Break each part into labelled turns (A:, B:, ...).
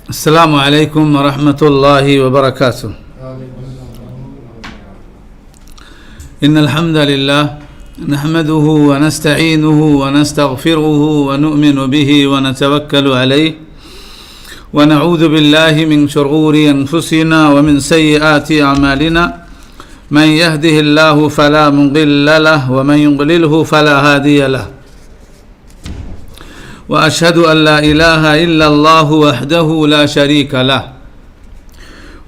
A: السلام علیکم ورحمۃ اللہ وبرکاتہ. ان الحمد للہ نحمده ونستعینه ونستغفره ونؤمن به ونتوکل علیہ ونعوذ باللہ من شرور انفسنا ومن سیئات اعمالنا من يهده الله فلا مضل له ومن يضلله فلا هادي له وأشهد أن لا إله إلا الله وحده لا شريك له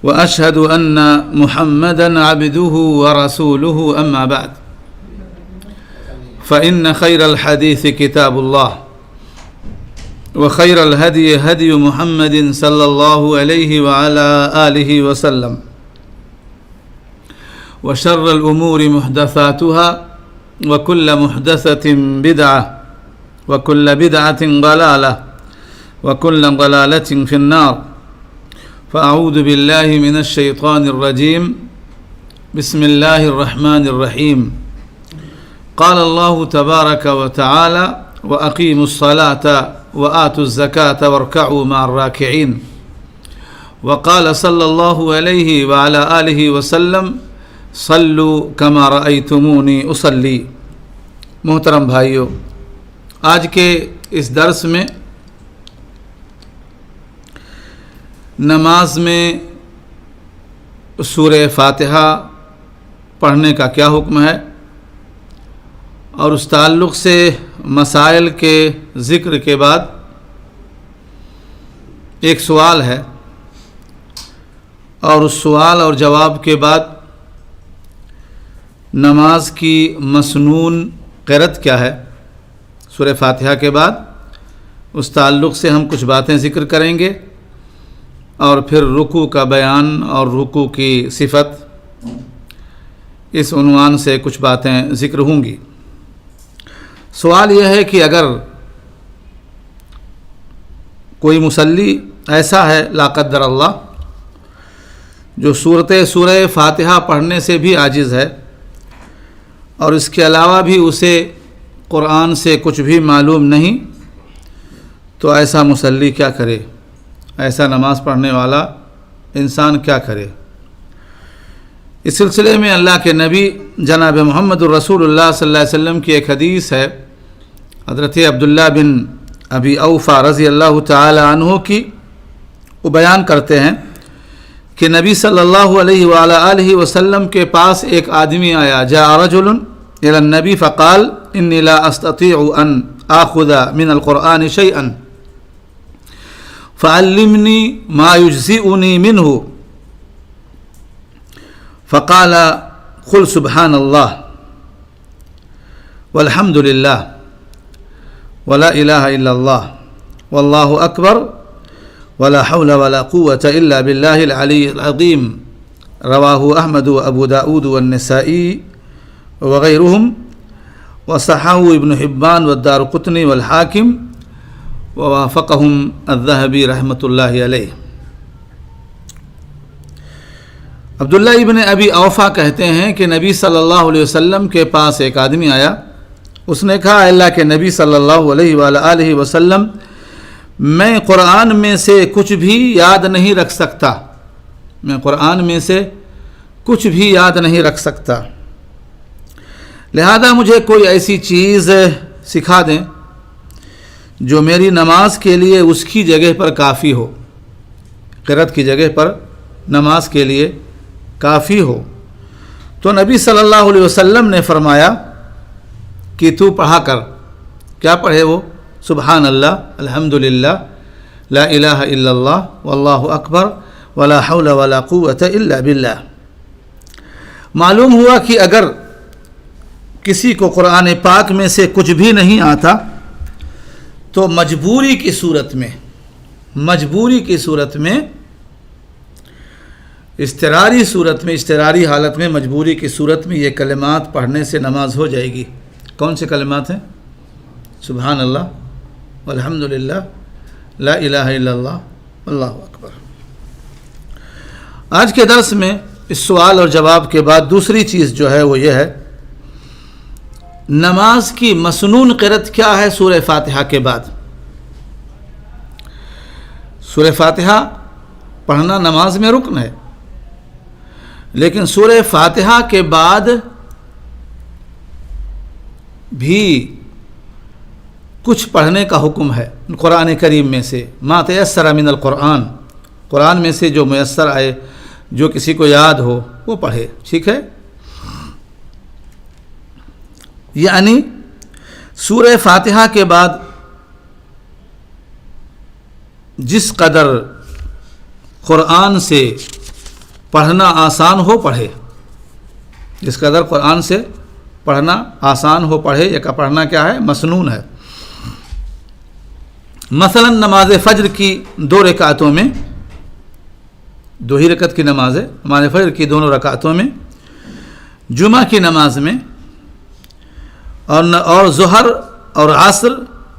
A: وأشهد أن محمدا عبده ورسوله أما بعد فإن خير الحديث كتاب الله وخير الهدي هدي محمد صلى الله عليه وعلى آله وسلم وشر الأمور محدثاتها وكل محدثة بدعة وكل بدعة ضلالة وكل ضلالة في النار. فأعوذ بالله من الشيطان الرجيم. بسم الله الرحمن الرحيم. قال الله تبارك وتعالى وأقيموا الصلاة وآتوا الزكاة واركعوا مع الراكعين. وقال صلى الله عليه وعلى آله وسلم صلوا كما رأيتموني أصلي. محترم بھائیو، آج کے اس درس میں نماز میں سورہ فاتحہ پڑھنے کا کیا حکم ہے اور اس تعلق سے مسائل کے ذکر کے بعد ایک سوال ہے، اور اس سوال اور جواب کے بعد نماز کی مسنون قرأت کیا ہے، سورہ فاتحہ کے بعد اس تعلق سے ہم کچھ باتیں ذکر کریں گے، اور پھر رکوع کا بیان اور رکوع کی صفت، اس عنوان سے کچھ باتیں ذکر ہوں گی. سوال یہ ہے کہ اگر کوئی مصلی ایسا ہے لا قدر اللہ جو سورہ فاتحہ پڑھنے سے بھی عاجز ہے اور اس کے علاوہ بھی اسے قرآن سے کچھ بھی معلوم نہیں، تو ایسا مصلی کیا کرے، ایسا نماز پڑھنے والا انسان کیا کرے؟ اس سلسلے میں اللہ کے نبی جناب محمد الرسول اللہ صلی اللہ علیہ وسلم کی ایک حدیث ہے، حضرت عبداللہ بن ابی اوفا رضی اللہ تعالی عنہ کی. وہ بیان کرتے ہیں کہ نبی صلی اللہ علیہ وآلہ وسلم کے پاس ایک آدمی آیا، جاء رجل الى النبی فقال انی لا استطيع ان آخذ من القرآن شيئا فعلمني ما يجزئني منه فقال قل سبحان الله والحمد لله ولا إله إلا الله والله أكبر ولا حول ولا قوة إلا بالله العلي العظيم. رواه أحمد وأبو داود والنسائي وغيرهم وصححه ابن حبان والدارقطني والحاكم ووافقهم الذهبي رحمۃ اللہ علیہ. عبداللہ ابن ابی اوفا کہتے ہیں کہ نبی صلی اللہ علیہ وسلم کے پاس ایک آدمی آیا، اس نے کہا اللہ کے نبی صلی اللہ علیہ وآلہ وسلم، میں قرآن میں سے کچھ بھی یاد نہیں رکھ سکتا، میں قرآن میں سے کچھ بھی یاد نہیں رکھ سکتا، لہذا مجھے کوئی ایسی چیز سکھا دیں جو میری نماز کے لیے اس کی جگہ پر کافی ہو، قرأت کی جگہ پر نماز کے لیے کافی ہو. تو نبی صلی اللہ علیہ وسلم نے فرمایا کہ تو پڑھا کر. کیا پڑھے وہ؟ سبحان اللہ، الحمدللہ، لا الہ الا اللہ، واللہ اکبر، ولا حول ولا قوة الا باللہ. معلوم ہوا کہ اگر کسی کو قرآن پاک میں سے کچھ بھی نہیں آتا تو مجبوری کی صورت میں اضطراری حالت میں مجبوری کی صورت میں یہ کلمات پڑھنے سے نماز ہو جائے گی. کون سے کلمات ہیں؟ سبحان اللہ والحمدللہ، لا الہ الا اللہ، واللہ اکبر. آج کے درس میں اس سوال اور جواب کے بعد دوسری چیز جو ہے وہ یہ ہے، نماز کی مسنون قرأت کیا ہے سورہ فاتحہ کے بعد. سورہ فاتحہ پڑھنا نماز میں رکن ہے، لیکن سورہ فاتحہ کے بعد بھی کچھ پڑھنے کا حکم ہے قرآن کریم میں سے، ما تیسر من القرآن، قرآن میں سے جو میسر آئے، جو کسی کو یاد ہو وہ پڑھے، ٹھیک ہے؟ یعنی سورہ فاتحہ کے بعد جس قدر قرآن سے پڑھنا آسان ہو پڑھے، جس قدر قرآن سے پڑھنا آسان ہو پڑھے، یا کا پڑھنا کیا ہے؟ مسنون ہے۔ مثلا نماز فجر کی 2 رکعتوں میں، 2 ہی رکعت کی نماز ہے، نماز فجر کی دونوں رکعتوں میں، جمعہ کی نماز میں، اور ظہر اور عصر،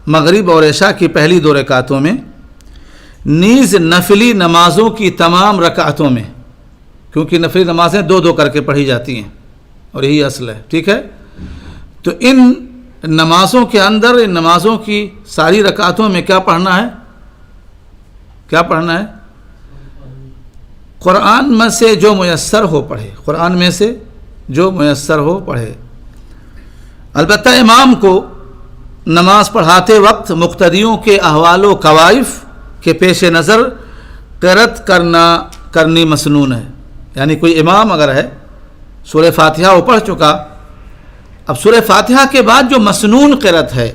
A: مغرب اور عشاء کی پہلی 2 رکعتوں میں، نیز نفلی نمازوں کی تمام رکعتوں میں، کیونکہ نفلی نمازیں 2 کر کے پڑھی جاتی ہیں اور یہی اصل ہے، ٹھیک ہے؟ تو ان نمازوں کے اندر، ان نمازوں کی ساری رکعتوں میں کیا پڑھنا ہے؟ کیا پڑھنا ہے؟ قرآن میں سے جو میسر ہو پڑھے، قرآن میں سے جو میسر ہو پڑھے۔ البتہ امام کو نماز پڑھاتے وقت مقتدیوں کے احوال و کوائف کے پیش نظر قرأت کرنی مسنون ہے۔ یعنی کوئی امام اگر ہے، سورہ فاتحہ وہ پڑھ چکا، اب سورہ فاتحہ کے بعد جو مسنون قرأت ہے،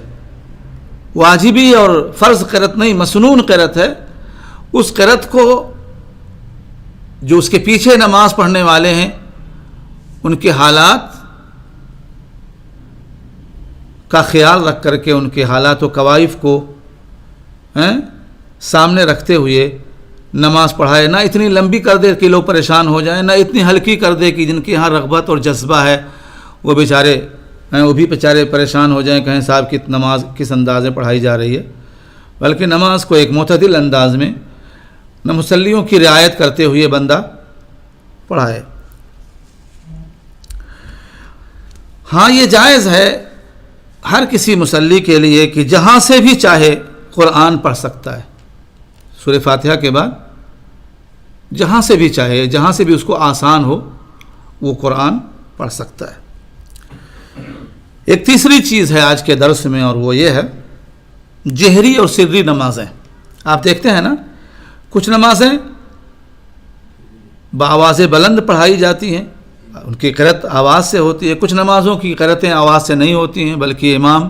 A: واجبی اور فرض قرأت نہیں، مسنون قرأت ہے، اس قرأت کو جو اس کے پیچھے نماز پڑھنے والے ہیں ان کے حالات کا خیال رکھ کر کے، ان کے حالات و کوائف کو سامنے رکھتے ہوئے نماز پڑھائے، نہ اتنی لمبی کر دے کہ لوگ پریشان ہو جائیں، نہ اتنی ہلکی کر دے کہ جن کے یہاں رغبت اور جذبہ ہے وہ بھی بیچارے پریشان ہو جائیں، کہیں صاحب کی نماز کس انداز میں پڑھائی جا رہی ہے، بلکہ نماز کو ایک معتدل انداز میں، نہ مصلیوں کی رعایت کرتے ہوئے بندہ پڑھائے۔ ہاں یہ جائز ہے ہر کسی مصلی کے لیے کہ جہاں سے بھی چاہے قرآن پڑھ سکتا ہے، سورہ فاتحہ کے بعد جہاں سے بھی چاہے، جہاں سے بھی اس کو آسان ہو وہ قرآن پڑھ سکتا ہے۔ ایک تیسری چیز ہے آج کے درس میں، اور وہ یہ ہے جہری اور سری نمازیں۔ آپ دیکھتے ہیں نا، کچھ نمازیں بآواز بلند پڑھائی جاتی ہیں، ان کی قرأت آواز سے ہوتی ہے، کچھ نمازوں کی قرأتیں آواز سے نہیں ہوتی ہیں، بلکہ امام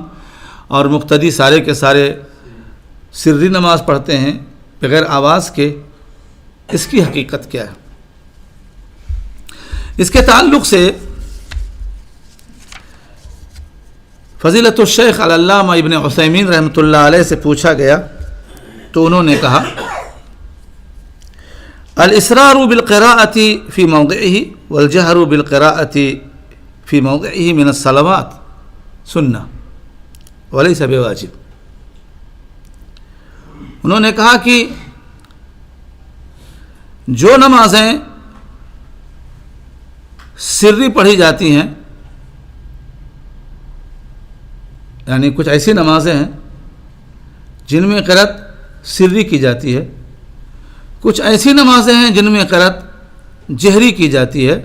A: اور مقتدی سارے کے سارے سری نماز پڑھتے ہیں بغیر آواز کے۔ اس کی حقیقت کیا ہے؟ اس کے تعلق سے فضیلت الشیخ العلامہ ابن عثیمین رحمۃ اللہ علیہ سے پوچھا گیا تو انہوں نے کہا الاسرار بالقراءة في موضعه والجهر بالقراءة في موضعه من الصلوات سنہ وليس بواجب۔ انہوں نے کہا کہ جو نمازیں سری پڑھی جاتی ہیں، یعنی کچھ ایسی نمازیں ہیں جن میں قرأت سری کی جاتی ہے، کچھ ایسی نمازیں ہیں جن میں قرأت جہری کی جاتی ہے،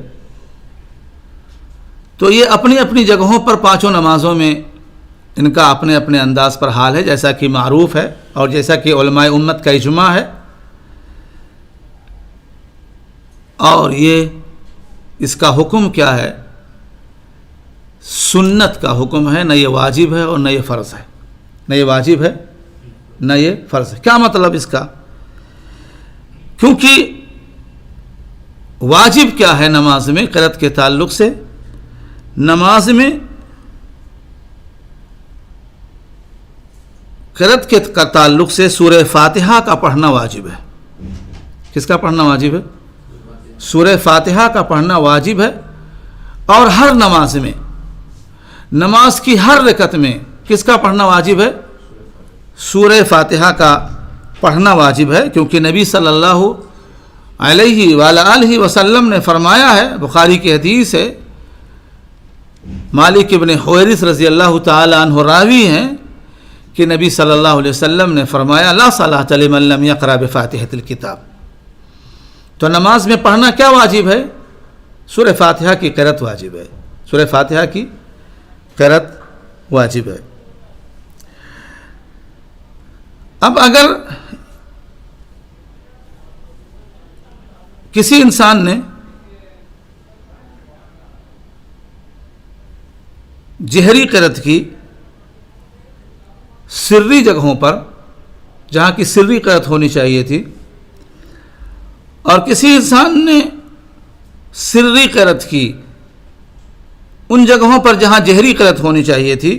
A: تو یہ اپنی اپنی جگہوں پر پانچوں نمازوں میں ان کا اپنے اپنے انداز پر حال ہے، جیسا کہ معروف ہے اور جیسا کہ علماء امت کا اجماع ہے، اور یہ اس کا حکم کیا ہے؟ سنت کا حکم ہے، نہ یہ واجب ہے اور نہ یہ فرض ہے، نہ یہ واجب ہے نہ یہ فرض ہے۔ کیا مطلب اس کا؟ کیونکہ واجب کیا ہے نماز میں قرأت کے تعلق سے؟ نماز میں قرأت کے تعلق سے سورہ فاتحہ کا پڑھنا واجب ہے۔ کس کا پڑھنا واجب ہے؟ سورہ فاتحہ کا پڑھنا واجب ہے، اور ہر نماز میں، نماز کی ہر رکعت میں کس کا پڑھنا واجب ہے؟ سورہ فاتحہ کا پڑھنا واجب ہے، کیونکہ نبی صلی اللہ علیہ وآلہ وسلم نے فرمایا ہے، بخاری کی حدیث ہے، مالک ابن حویرث رضی اللہ تعالی عنہ راوی ہیں کہ نبی صلی اللہ علیہ وسلم نے فرمایا لا صلاۃ لمن لم یقرأ بفاتحۃ الکتاب. تو نماز میں پڑھنا کیا واجب ہے؟ سورہ فاتحہ کی قرأت واجب ہے. سورہ فاتحہ کی قرأت واجب ہے. اب اگر کسی انسان نے جہری قرأت کی سری جگہوں پر جہاں کی سری قرأت ہونی چاہیے تھی، اور کسی انسان نے سری قرأت کی ان جگہوں پر جہاں جہری قرأت ہونی چاہیے تھی،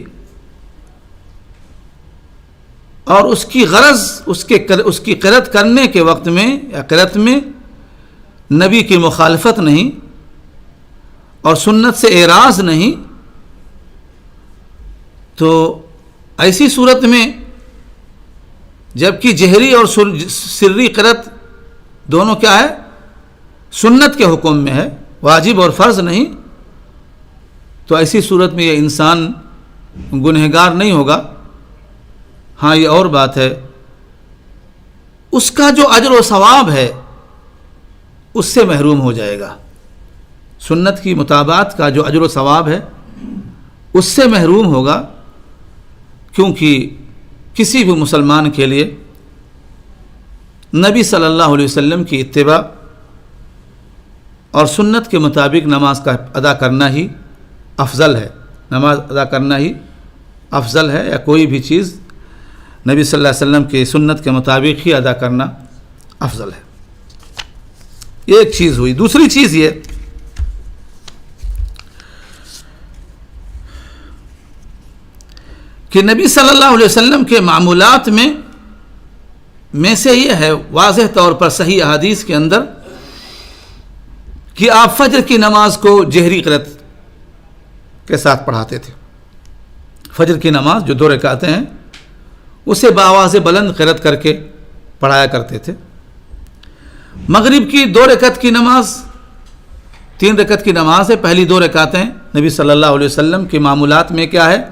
A: اور اس کی غرض اس کی قرأت کرنے کے وقت میں یا قرأت میں نبی کی مخالفت نہیں اور سنت سے اعراض نہیں، تو ایسی صورت میں جبکہ جہری اور سری قرأت دونوں کیا ہے؟ سنت کے حکم میں ہے، واجب اور فرض نہیں، تو ایسی صورت میں یہ انسان گنہگار نہیں ہوگا. ہاں یہ اور بات ہے، اس کا جو اجر و ثواب ہے اس سے محروم ہو جائے گا. سنت کی مطابقت کا جو اجر و ثواب ہے اس سے محروم ہوگا، کیونکہ کسی بھی مسلمان کے لیے نبی صلی اللہ علیہ وسلم کی اتباع اور سنت کے مطابق نماز کا ادا کرنا ہی افضل ہے. نماز ادا کرنا ہی افضل ہے، یا کوئی بھی چیز نبی صلی اللہ علیہ وسلم کی سنت کے مطابق ہی ادا کرنا افضل ہے. یہ ایک چیز ہوئی. دوسری چیز یہ کہ نبی صلی اللہ علیہ وسلم کے معمولات میں سے یہ ہے واضح طور پر صحیح احادیث کے اندر کہ آپ فجر کی نماز کو جہری قرأت کے ساتھ پڑھاتے تھے. فجر کی نماز جو 2 رکعتیں ہیں اسے بآواز بلند قرأت کر کے پڑھایا کرتے تھے. مغرب کی 2 رکعت کی نماز 3 رکعت کی نماز ہے، پہلی 2 رکعتیں نبی صلی اللہ علیہ وسلم کے معمولات میں کیا ہے؟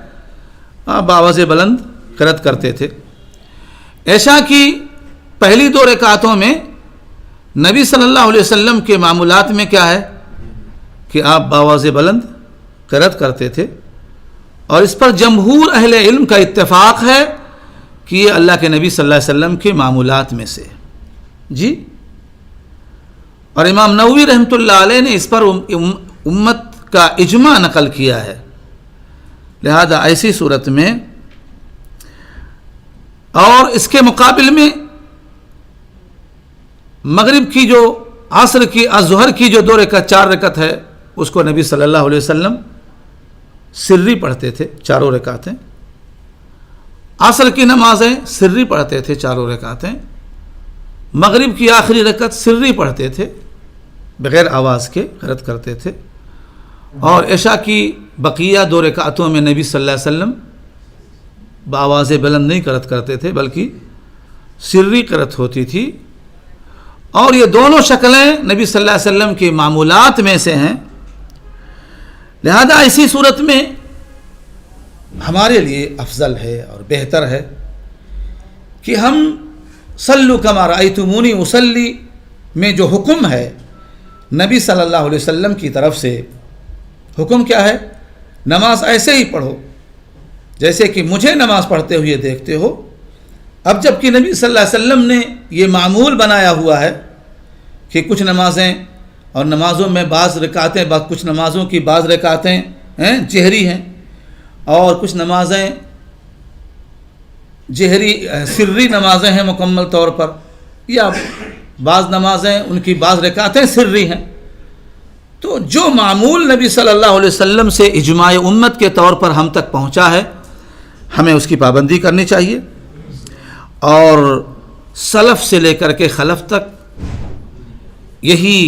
A: بآواز بلند قرأت کرتے تھے. عشاء کی پہلی 2 رکعتوں میں نبی صلی اللہ علیہ وسلم کے معمولات میں کیا ہے کہ آپ بآواز بلند قرأت کرتے تھے، اور اس پر جمہور اہل علم کا اتفاق ہے کہ یہ اللہ کے نبی صلی اللہ علیہ وسلم کے معمولات میں سے جی. اور امام نووی رحمۃ اللہ علیہ نے اس پر امت کا اجماع نقل کیا ہے. لہذا ایسی صورت میں اور اس کے مقابل میں مغرب کی جو عصر کی ظہر کی جو 2 رکعت 4 رکعت ہے اس کو نبی صلی اللہ علیہ وسلم سری پڑھتے تھے 4 رکعتیں. عصر کی نمازیں سری پڑھتے تھے 4 رکعتیں. مغرب کی آخری رکعت سری پڑھتے تھے، بغیر آواز کے قرأت کرتے تھے. اور عشاء کی بقیہ 2 رکعتوں میں نبی صلی اللہ علیہ وسلم بآواز بلند نہیں قرأت کرتے تھے بلکہ سری قرأت ہوتی تھی. اور یہ دونوں شکلیں نبی صلی اللہ علیہ وسلم کے معمولات میں سے ہیں. لہذا ایسی صورت میں ہمارے لیے افضل ہے اور بہتر ہے کہ ہم صلو کما رأیتمونی اصلی میں جو حکم ہے نبی صلی اللہ علیہ وسلم کی طرف سے، حکم کیا ہے؟ نماز ایسے ہی پڑھو جیسے کہ مجھے نماز پڑھتے ہوئے دیکھتے ہو. اب جب کہ نبی صلی اللہ علیہ وسلم نے یہ معمول بنایا ہوا ہے کہ کچھ نمازیں اور نمازوں میں بعض رکعتیں کچھ نمازوں کی بعض رکعتیں جہری ہیں اور کچھ نمازیں جہری سری نمازیں ہیں مکمل طور پر، یا بعض نمازیں ان کی بعض رکعتیں سری ہیں. تو جو معمول نبی صلی اللہ علیہ وسلم سے اجماع امت کے طور پر ہم تک پہنچا ہے ہمیں اس کی پابندی کرنی چاہیے. اور سلف سے لے کر کے خلف تک یہی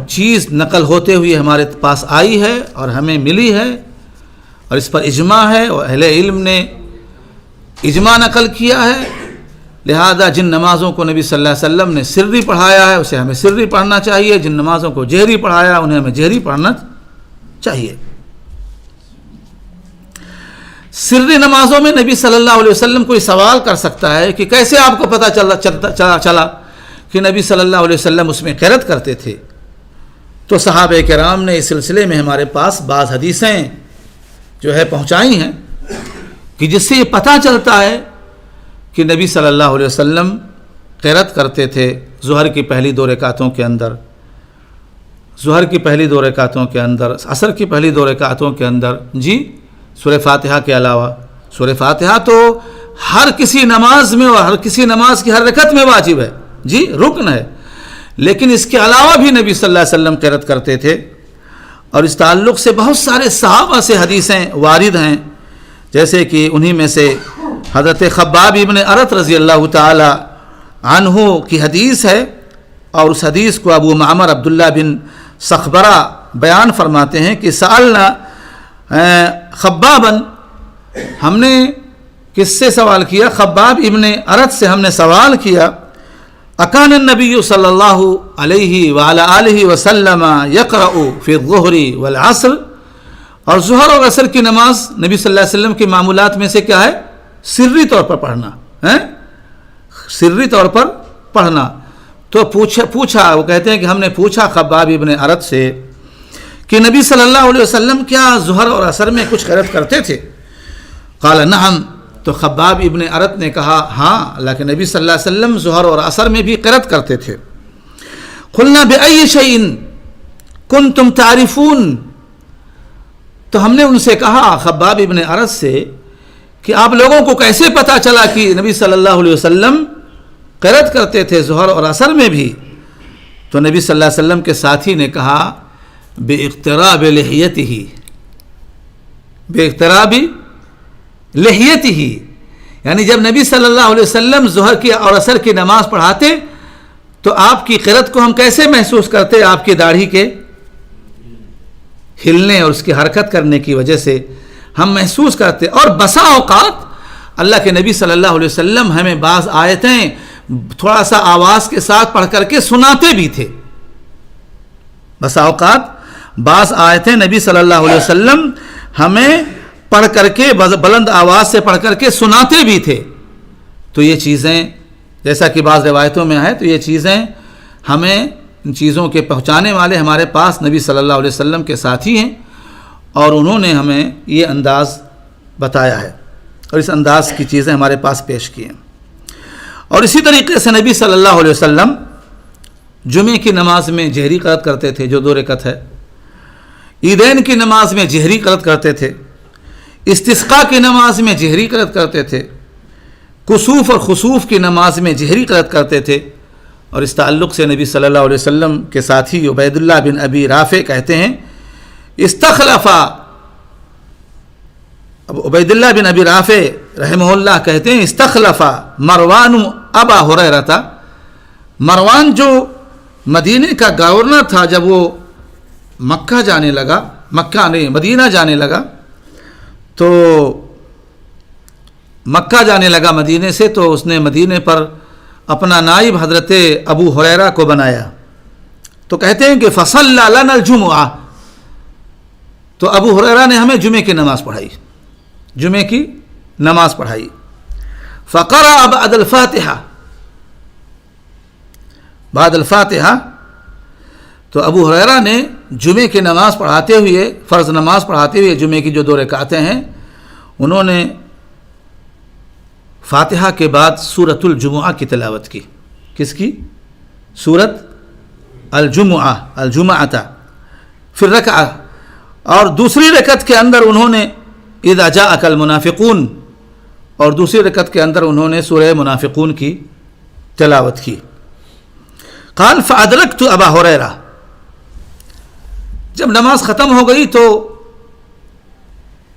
A: چیز نقل ہوتے ہوئے ہمارے پاس آئی ہے اور ہمیں ملی ہے، اور اس پر اجماع ہے اور اہل علم نے اجماع نقل کیا ہے. لہذا جن نمازوں کو نبی صلی اللہ علیہ وسلم نے سری پڑھایا ہے اسے ہمیں سری پڑھنا چاہیے، جن نمازوں کو جہری پڑھایا انہیں ہمیں جہری پڑھنا چاہیے. سری نمازوں میں نبی صلی اللہ علیہ وسلم کوئی سوال کر سکتا ہے کہ کیسے آپ کو پتہ چلا کہ نبی صلی اللہ علیہ وسلم اس میں قرأت کرتے تھے؟ تو صحابہ کرام نے اس سلسلے میں ہمارے پاس بعض حدیثیں جو ہے پہنچائی ہیں کہ جس سے یہ پتہ چلتا ہے کہ نبی صلی اللہ علیہ وسلم قرأت کرتے تھے ظہر کی پہلی 2 رکعتوں کے اندر، ظہر کی پہلی 2 رکعتوں کے اندر، عصر کی پہلی 2 رکعتوں کے اندر، جی سورہ فاتحہ کے علاوہ۔ سورہ فاتحہ تو ہر کسی نماز میں اور ہر کسی نماز کی ہر رکعت میں واجب ہے، جی رکن ہے، لیکن اس کے علاوہ بھی نبی صلی اللہ علیہ وسلم قرأت کرتے تھے۔ اور اس تعلق سے بہت سارے صحابہ سے حدیثیں وارد ہیں، جیسے کہ انہی میں سے حضرت خباب ابن ارت رضی اللہ تعالی عنہ کی حدیث ہے، اور اس حدیث کو ابو معمر عبداللہ بن صخبرہ بیان فرماتے ہیں کہ سألنا خبابا، ہم نے کس سے سوال کیا؟ خباب ابن ارت سے ہم نے سوال کیا، اکان النبی صلی اللہ علیہ وعلی آلہ وسلم یقرأ فی الظہر والعصر، اور ظہر اور عصر کی نماز نبی صلی اللہ علیہ وسلم کی معمولات میں سے کیا ہے؟ سری طور پر پڑھنا ہے، سری طور پر پڑھنا۔ تو پوچھا وہ کہتے ہیں کہ ہم نے پوچھا خباب ابن ارت سے کہ نبی صلی اللہ علیہ وسلم کیا ظہر اور عصر میں کچھ قرأت کرتے تھے؟ قال نعم، تو خباب ابن ارت نے کہا ہاں، اللہ کے نبی صلی اللہ علیہ وسلم ظہر اور عصر میں بھی قرأت کرتے تھے۔ قلنا بأي شيء كنتم تعرفون، تو ہم نے ان سے کہا خباب ابن ارت سے کہ آپ لوگوں کو کیسے پتہ چلا کہ نبی صلی اللہ علیہ وسلم قرأت کرتے تھے ظہر اور عصر میں بھی؟ تو نبی صلی اللہ علیہ وسلم کے ساتھی نے کہا باقتراب لحیتہ، باقتراب لحیتہ، یعنی جب نبی صلی اللہ علیہ وسلم ظہر کی اور عصر کی نماز پڑھاتے تو آپ کی قرأت کو ہم کیسے محسوس کرتے؟ آپ کی داڑھی کے ہلنے اور اس کی حرکت کرنے کی وجہ سے ہم محسوس کرتے۔ اور بسا اوقات اللہ کے نبی صلی اللہ علیہ وسلم ہمیں بعض آیتیں تھوڑا سا آواز کے ساتھ پڑھ کر کے سناتے بھی تھے، بسا اوقات بعض آیتیں نبی صلی اللہ علیہ وسلم ہمیں پڑھ کر کے بلند آواز سے پڑھ کر کے سناتے بھی تھے۔ تو یہ چیزیں جیسا کہ بعض روایتوں میں ہے، تو یہ چیزیں ہمیں ان چیزوں کے پہنچانے والے ہمارے پاس نبی صلی اللہ علیہ وسلم کے ساتھی ہیں، اور انہوں نے ہمیں یہ انداز بتایا ہے اور اس انداز کی چیزیں ہمارے پاس پیش کی ہیں۔ اور اسی طریقے سے نبی صلی اللہ علیہ وسلم جمعے کی نماز میں جہری قرأت کرتے تھے جو 2 رکعت ہے، عیدین کی نماز میں جہری قرأت کرتے تھے، استسقاء کی نماز میں جہری قرأت کرتے تھے، کسوف اور خسوف کی نماز میں جہری قرأت کرتے تھے۔ اور اس تعلق سے نبی صلی اللہ علیہ وسلم کے ساتھی عبید اللہ بن ابی رافع کہتے ہیں استخلفا، اب عبید اللہ بن ابی رافع رحمہ اللہ کہتے ہیں استخلفا مروان ابا ہریرہ، مروان جو مدینے کا گورنر تھا جب وہ مکہ جانے لگا، مکہ نہیں مدینہ جانے لگا، تو مکہ جانے لگا مدینے سے، تو اس نے مدینے پر اپنا نائب حضرت ابو ہریرہ کو بنایا۔ تو کہتے ہیں کہ فصلی لنا الجمعہ، تو ابو ہریرہ نے ہمیں جمعے کی نماز پڑھائی، جمعے کی نماز پڑھائی۔ فقرأ بعد الفاتحہ، بعد الفاتحہ، تو ابو ہریرہ نے جمعے کی نماز پڑھاتے ہوئے، فرض نماز پڑھاتے ہوئے جمعے کی جو 2 رکعتیں ہیں، انہوں نے فاتحہ کے بعد سورۃ الجمعہ کی تلاوت کی۔ کس کی؟ سورۃ الجمعہ، الجمعہ پھر رکعہ، اور دوسری رکعت کے اندر انہوں نے اذا جاءک المنافقون، اور دوسری رکعت کے اندر انہوں نے سورہ منافقون کی تلاوت کی۔ قال فادرکت ابا ہریرہ، جب نماز ختم ہو گئی تو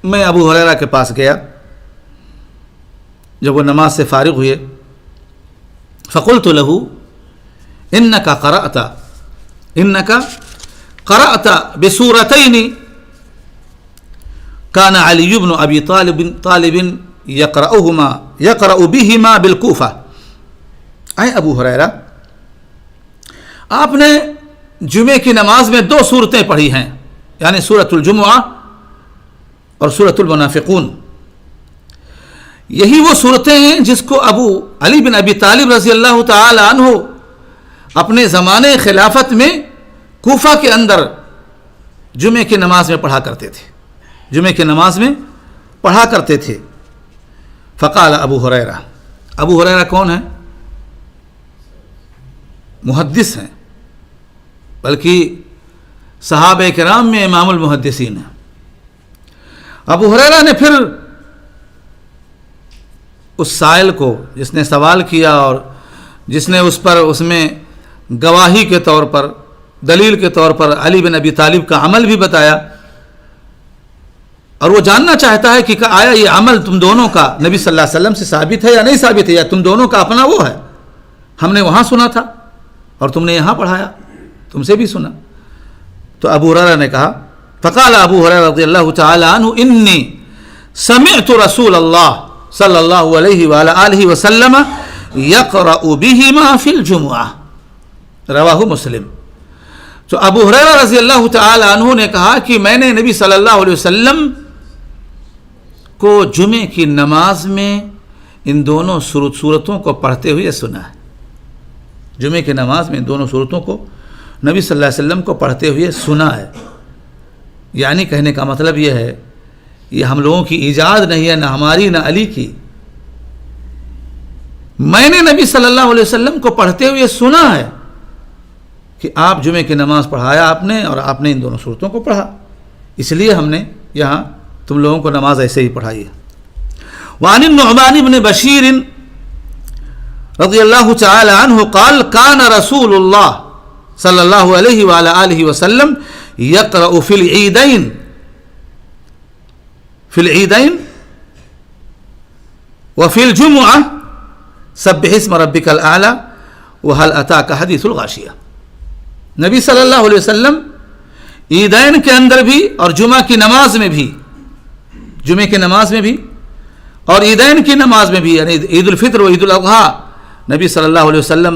A: میں ابو ہریرہ کے پاس گیا، جب وہ نماز سے فارغ ہوئے، فقلت له انک قرأت بسورتین کان علی بن ابی طالب یقرأ بہما بالکوفہ۔ اے ابو ہریرہ، آپ نے جمعے کی نماز میں 2 سورتیں پڑھی ہیں، یعنی سورۃ الجمعہ اور سورۃ المنافقون۔ یہی وہ صورتیں ہیں جس کو ابو علی بن ابی طالب رضی اللہ تعالی عنہ اپنے زمانے خلافت میں کوفہ کے اندر جمعے کی نماز میں پڑھا کرتے تھے، جمعے کی نماز میں پڑھا کرتے تھے۔ فقال ابو ہریرہ، ابو ہریرہ کون ہیں؟ محدث ہیں، بلکہ صحابہ کرام میں امام المحدثین ہیں۔ ابو ہریرہ نے پھر اس سائل کو، جس نے سوال کیا اور جس نے اس میں گواہی کے طور پر، دلیل کے طور پر علی بن ابی طالب کا عمل بھی بتایا، اور وہ جاننا چاہتا ہے کہ آیا یہ عمل تم دونوں کا نبی صلی اللہ علیہ وسلم سے ثابت ہے یا نہیں ثابت ہے، یا تم دونوں کا اپنا وہ ہے، ہم نے وہاں سنا تھا اور تم نے یہاں پڑھایا، تم سے بھی سنا۔ تو ابو ہریرہ نے کہا، فقال ابو ہریرہ رضی اللہ تعالی عنہ انی سمعت رسول اللہ صلی اللہ علیہ وآلہ وسلم یقرأ بہما فی الجمعہ، رواہ مسلم۔ تو ابو ہریرہ رضی اللہ تعالی عنہ نے کہا کہ میں نے نبی صلی اللہ علیہ وسلم کو جمعے کی نماز میں ان دونوں صورتوں کو پڑھتے ہوئے سنا ہے۔ جمعے کی نماز میں ان دونوں صورتوں کو نبی صلی اللہ علیہ وسلم کو پڑھتے ہوئے سنا ہے۔ یعنی کہنے کا مطلب یہ ہے، یہ ہم لوگوں کی ایجاد نہیں ہے، نہ ہماری نہ علی کی، میں نے نبی صلی اللہ علیہ وسلم کو پڑھتے ہوئے سنا ہے کہ آپ جمعے کی نماز پڑھایا آپ نے، اور آپ نے ان دونوں صورتوں کو پڑھا، اس لیے ہم نے یہاں تم لوگوں کو نماز ایسے ہی پڑھائی ہے۔ وعن النعمان بن بشیر رضی اللہ تعالی عنہ قال کان رسول اللہ صلی اللہ علیہ وآلہ وسلم یقرأ فی العیدین وفی الجمعہ سبح اسم ربک الاعلی وهل اتاک حدیث الغاشیہ۔ نبی صلی اللہ علیہ وسلم عیدین کے اندر بھی اور جمعہ کی نماز میں بھی، جمعے کی نماز میں بھی اور عیدین کی نماز میں بھی، یعنی عید الفطر و عید الاضحیٰ، نبی صلی اللہ علیہ وسلم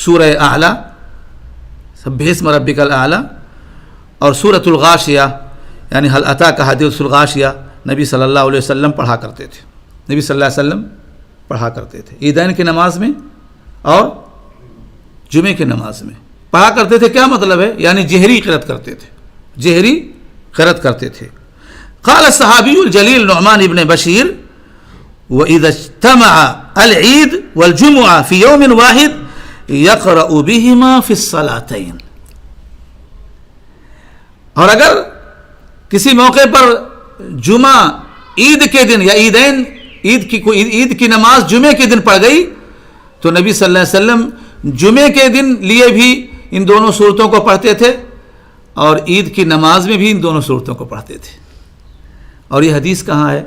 A: سورہ اعلیٰ سبح اسم ربک الاعلیٰ اور سورۃ الغاشیہ یعنی هل اتاک حدیث الغاشیہ نبی صلی اللہ علیہ وسلم پڑھا کرتے تھے، نبی صلی اللہ علیہ وسلم پڑھا کرتے تھے عیدین کی نماز میں اور جمعے کی نماز میں پڑھا کرتے تھے۔ کیا مطلب ہے؟ یعنی جہری قرأت کرتے تھے، جہری قرأت کرتے تھے۔ قال الصحابی الجلیل نعمان ابن بشیر وَإِذَا اجْتَمَعَ الْعِيدُ وَالْجُمُعَةُ فِي يَوْمٍ وَاحِدٍ يَقْرَأُ بِهِمَا فِي الصَّلَاتَيْنِ۔ اور اگر کسی موقع پر جمعہ عید کے دن یا عیدین، عید کی نماز جمعے کے دن پڑھ گئی تو نبی صلی اللہ علیہ وسلم جمعے کے دن لیے بھی ان دونوں صورتوں کو پڑھتے تھے اور عید کی نماز میں بھی ان دونوں صورتوں کو پڑھتے تھے۔ اور یہ حدیث کہاں ہے؟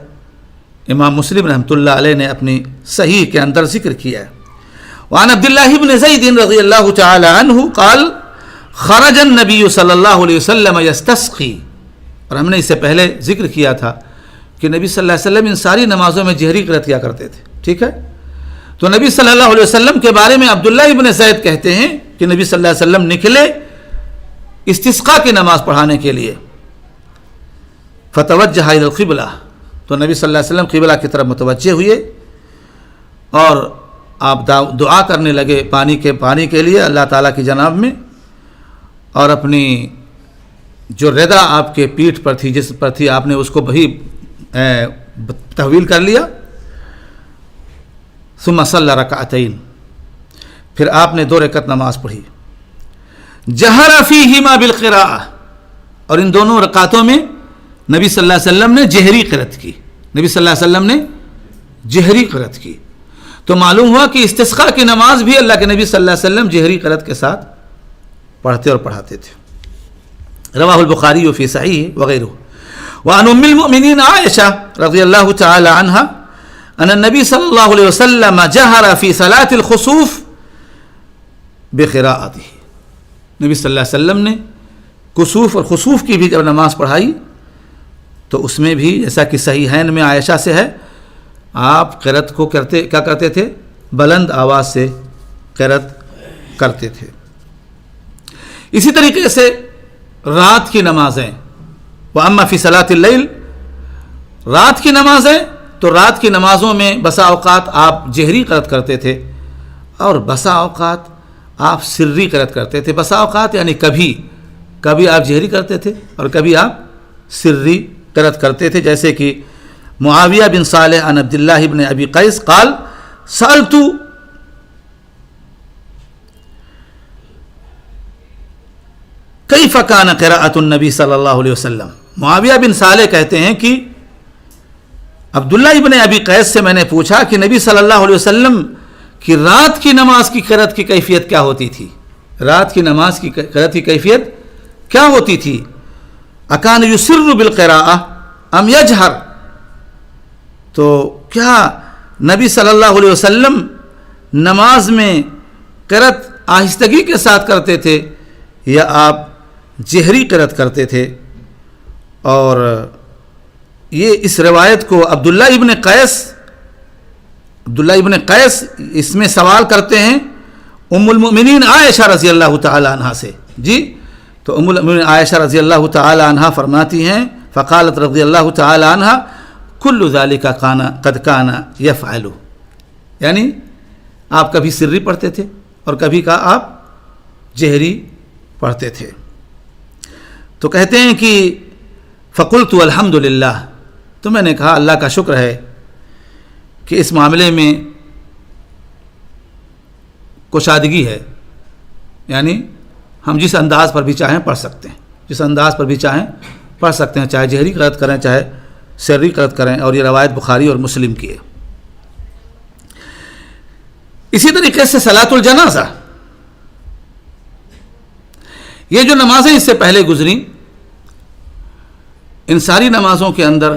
A: امام مسلم رحمۃ اللہ علیہ نے اپنی صحیح کے اندر ذکر کیا ہے۔ وعن عبداللہ بن زید رضی اللہ تعالی عنہ قال خرج النبی صلی اللہ علیہ وسلم یستسقی، اور ہم نے اس سے پہلے ذکر کیا تھا کہ نبی صلی اللہ علیہ وسلم ان ساری نمازوں میں جہری قرأت کیا کرتے تھے، ٹھیک ہے؟ تو نبی صلی اللہ علیہ وسلم کے بارے میں عبداللہ ابن زید کہتے ہیں کہ نبی صلی اللہ علیہ وسلم نکلے استسقاء کی نماز پڑھانے کے لیے، فتوجہ الی القبلہ، تو نبی صلی اللہ علیہ وسلم قبلہ کی طرف متوجہ ہوئے اور آپ دعا کرنے لگے پانی کے لیے اللہ تعالیٰ کی جناب میں، اور اپنی جو ردا آپ کے پیٹھ پر تھی، جس پر تھی، آپ نے اس کو بھی تحویل کر لیا۔ ثم صلی رکعتین، پھر آپ نے 2 رکعت نماز پڑھی۔ جہر فیہما بالقراءہ، اور ان دونوں رکعتوں میں نبی صلی اللہ علیہ وسلم نے جہری قرأت کی، نبی صلی اللہ علیہ وسلم نے جہری قرأت کی۔ تو معلوم ہوا کہ استسقاء کی نماز بھی اللہ کے نبی صلی اللہ علیہ وسلم جہری قرأت کے ساتھ پڑھتے اور پڑھاتے تھے۔ رواہ البخاری فی صحیح وغیرہ۔ وعن ام المؤمنین عائشہ رضی اللہ تعالی عنہا ان النبی صلی اللہ علیہ وسلم جہر فی صلاة الخسوف بقراءتہ، نبی صلی اللہ علیہ وسلم نے کسوف اور خسوف کی بھی جب نماز پڑھائی تو اس میں بھی جیسا کہ صحیحین میں عائشہ سے ہے، آپ قرأت کو کیا کرتے تھے؟ بلند آواز سے قرأت کرتے تھے۔ اسی طریقے سے رات کی نمازیں، وَأَمَّا فِي صَلَاةِ اللَّيْلِ، رات کی نمازیں تو رات کی نمازوں میں بسا اوقات آپ جہری قرأت کرتے تھے اور بسا اوقات آپ سری قرأت کرتے تھے. بسا اوقات یعنی کبھی آپ جہری کرتے تھے اور کبھی آپ سری قرأت کرتے تھے. جیسے کہ معاویہ بن صالح عن عبداللہ بن ابی قیس قال سألت کیف کان قراءۃ النبی صلی اللہ علیہ وسلم. معاویہ بن صالح کہتے ہیں کہ عبداللہ ابن ابی قیس سے میں نے پوچھا کہ نبی صلی اللہ علیہ وسلم کی رات کی نماز کی قرأت کی کیفیت کیا ہوتی تھی. رات کی نماز کی قرأت کی کیفیت کیا ہوتی تھی. اکان یسر بالقراءہ ام یجہر. تو کیا نبی صلی اللہ علیہ وسلم نماز میں قرأت آہستگی کے ساتھ کرتے تھے یا آپ جہری قرأت کرتے تھے. اور یہ اس روایت کو عبداللہ ابن قیس اس میں سوال کرتے ہیں ام المؤمنین عائشہ رضی اللہ تعالی عنہا سے. جی تو ام المؤمنین عائشہ رضی اللہ تعالی عنہا فرماتی ہیں فقالت رضی اللہ تعالی عنہا کل ذالک قد کان یفعل. یعنی آپ کبھی سری پڑھتے تھے اور کبھی کا آپ جہری پڑھتے تھے. تو کہتے ہیں کہ فقلت الحمدللہ. تو میں نے کہا اللہ کا شکر ہے کہ اس معاملے میں کشادگی ہے. یعنی ہم جس انداز پر بھی چاہیں پڑھ سکتے ہیں، جس انداز پر بھی چاہیں پڑھ سکتے ہیں، چاہے جہری قرأت کریں چاہے سری قرأت کریں. اور یہ روایت بخاری اور مسلم کی ہے. اسی طریقے سے صلاۃ الجنازہ، یہ جو نمازیں اس سے پہلے گزریں، ان ساری نمازوں کے اندر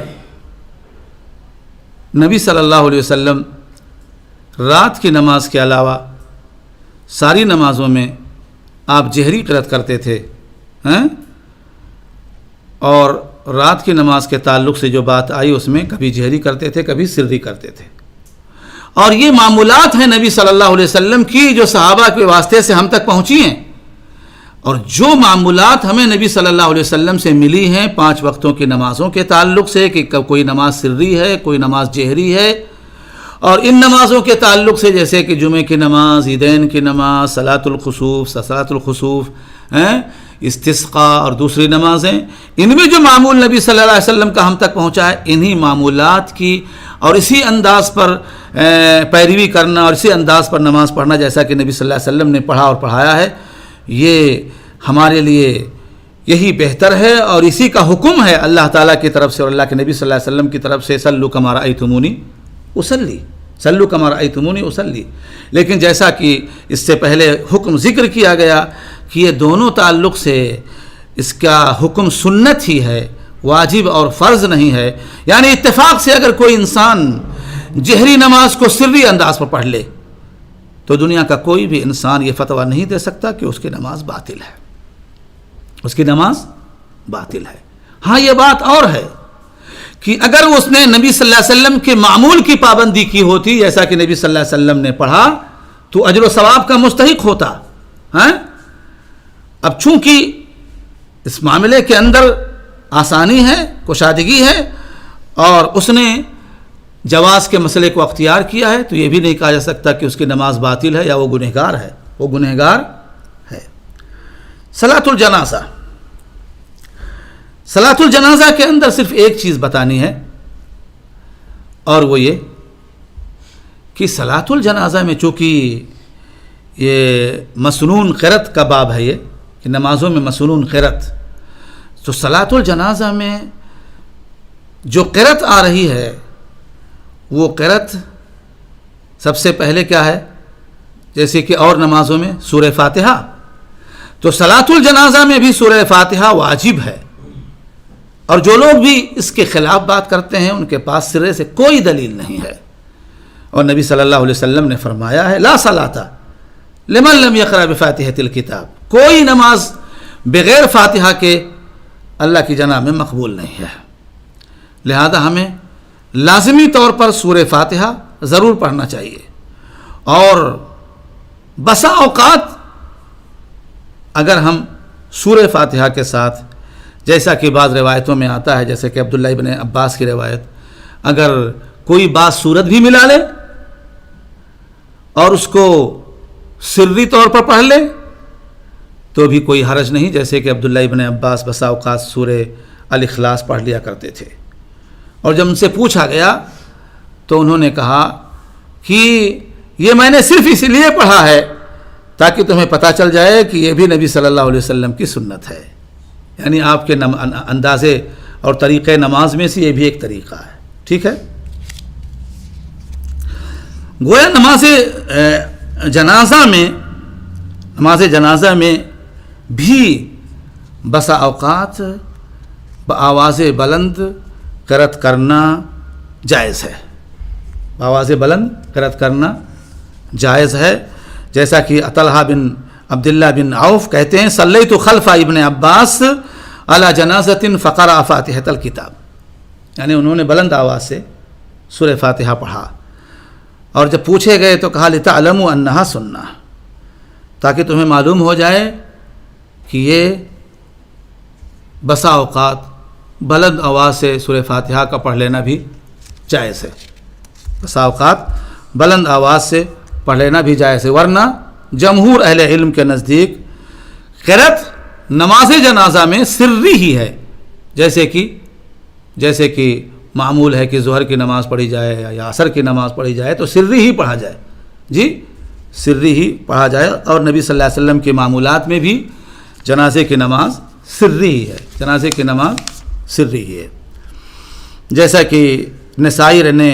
A: نبی صلی اللہ علیہ وسلم رات کی نماز کے علاوہ ساری نمازوں میں آپ جہری قرأت کرتے تھے. اور رات کی نماز کے تعلق سے جو بات آئی اس میں کبھی جہری کرتے تھے کبھی سری کرتے تھے. اور یہ معمولات ہیں نبی صلی اللہ علیہ وسلم کی جو صحابہ کے واسطے سے ہم تک پہنچی ہیں. اور جو معمولات ہمیں نبی صلی اللہ علیہ وسلم سے ملی ہیں 5 وقتوں کی نمازوں کے تعلق سے کہ کوئی نماز سری ہے کوئی نماز جہری ہے، اور ان نمازوں کے تعلق سے جیسے کہ جمعہ کی نماز، عیدین کی نماز، صلاۃ الخسوف، استسقاء اور دوسری نمازیں، ان میں جو معمول نبی صلی اللہ علیہ وسلم کا ہم تک پہنچا ہے، انہی معمولات کی اور اسی انداز پر پیروی کرنا اور اسی انداز پر نماز پڑھنا جیسا کہ نبی صلی اللہ علیہ وسلم نے پڑھا اور پڑھایا ہے، یہ ہمارے لیے یہی بہتر ہے. اور اسی کا حکم ہے اللہ تعالیٰ کی طرف سے اور اللہ کے نبی صلی اللہ علیہ وسلم کی طرف سے صلوا کما رأیتمونی اصلی، صلوا کما رأیتمونی اصلی. لیکن جیسا کہ اس سے پہلے حکم ذکر کیا گیا کہ یہ دونوں تعلق سے اس کا حکم سنت ہی ہے، واجب اور فرض نہیں ہے. یعنی اتفاق سے اگر کوئی انسان جہری نماز کو سری انداز پر پڑھ لے تو دنیا کا کوئی بھی انسان یہ فتویٰ نہیں دے سکتا کہ اس کی نماز باطل ہے، اس کی نماز باطل ہے. ہاں یہ بات اور ہے کہ اگر اس نے نبی صلی اللہ علیہ وسلم کے معمول کی پابندی کی ہوتی جیسا کہ نبی صلی اللہ علیہ وسلم نے پڑھا تو اجر و ثواب کا مستحق ہوتا. اب چونکہ اس معاملے کے اندر آسانی ہے، کشادگی ہے، اور اس نے جواز کے مسئلے کو اختیار کیا ہے، تو یہ بھی نہیں کہا جا سکتا کہ اس کی نماز باطل ہے یا وہ گنہگار ہے. وہ گنہگار ہے. صلاۃ الجنازہ، صلاۃ الجنازہ کے اندر صرف ایک چیز بتانی ہے اور وہ یہ کہ صلاۃ الجنازہ میں چونکہ یہ مسنون قرأت کا باب ہے، یہ کہ نمازوں میں مسنون قرأت، تو صلاۃ الجنازہ میں جو قرأت آ رہی ہے وہ قرأت سب سے پہلے کیا ہے، جیسے کہ اور نمازوں میں سورہ فاتحہ، تو صلاۃ الجنازہ میں بھی سورہ فاتحہ واجب ہے. اور جو لوگ بھی اس کے خلاف بات کرتے ہیں ان کے پاس سرے سے کوئی دلیل نہیں ہے. اور نبی صلی اللہ علیہ وسلم نے فرمایا ہے لا صلاۃ لمن لم یقرأ بفاتحۃ الکتاب، کوئی نماز بغیر فاتحہ کے اللہ کی جناب میں مقبول نہیں ہے. لہذا ہمیں لازمی طور پر سورہ فاتحہ ضرور پڑھنا چاہیے. اور بسا اوقات اگر ہم سورہ فاتحہ کے ساتھ، جیسا کہ بعض روایتوں میں آتا ہے جیسے کہ عبداللہ ابن عباس کی روایت، اگر کوئی بعض صورت بھی ملا لے اور اس کو سری طور پر پڑھ لے تو بھی کوئی حرج نہیں، جیسے کہ عبداللہ ابن عباس بسا اوقات سورہ الاخلاص پڑھ لیا کرتے تھے۔ اور جب ان سے پوچھا گیا تو انہوں نے کہا کہ یہ میں نے صرف اس لیے پڑھا ہے تاکہ تمہیں پتہ چل جائے کہ یہ بھی نبی صلی اللہ علیہ وسلم کی سنت ہے، یعنی آپ کے اندازے اور طریقے نماز میں سے یہ بھی ایک طریقہ ہے۔ ٹھیک ہے، گویا نماز جنازہ میں بھی بسا اوقات بآواز بلند قرأت کرنا جائز ہے، بآواز بلند قرأت کرنا جائز ہے، جیسا کہ طلحہ بن عبداللہ بن عوف کہتے ہیں صلیت خلف ابن عباس علی جنازۃ فقرأ فاتحۃ الکتاب، یعنی انہوں نے بلند آواز سے سورہ فاتحہ پڑھا، اور جب پوچھے گئے تو کہا لتعلموا انہا سنہ، تاکہ تمہیں معلوم ہو جائے کہ یہ بسا اوقات بلند آواز سے سورہ فاتحہ کا پڑھ لینا بھی جائز ہے، بسا اوقات بلند آواز سے پڑھ لینا بھی جائز ہے، ورنہ جمہور اہل علم کے نزدیک قرأت نماز جنازہ میں سری ہی ہے، جیسے کہ معمول ہے کہ ظہر کی نماز پڑھی جائے یا عصر کی نماز پڑھی جائے تو سری ہی پڑھا جائے، جی سری ہی پڑھا جائے، اور نبی صلی اللہ علیہ وسلم کے معمولات میں بھی جنازے کی نماز سری ہی ہے، جنازے کی نماز سری ہی ہے، جیسا کہ نسائی نے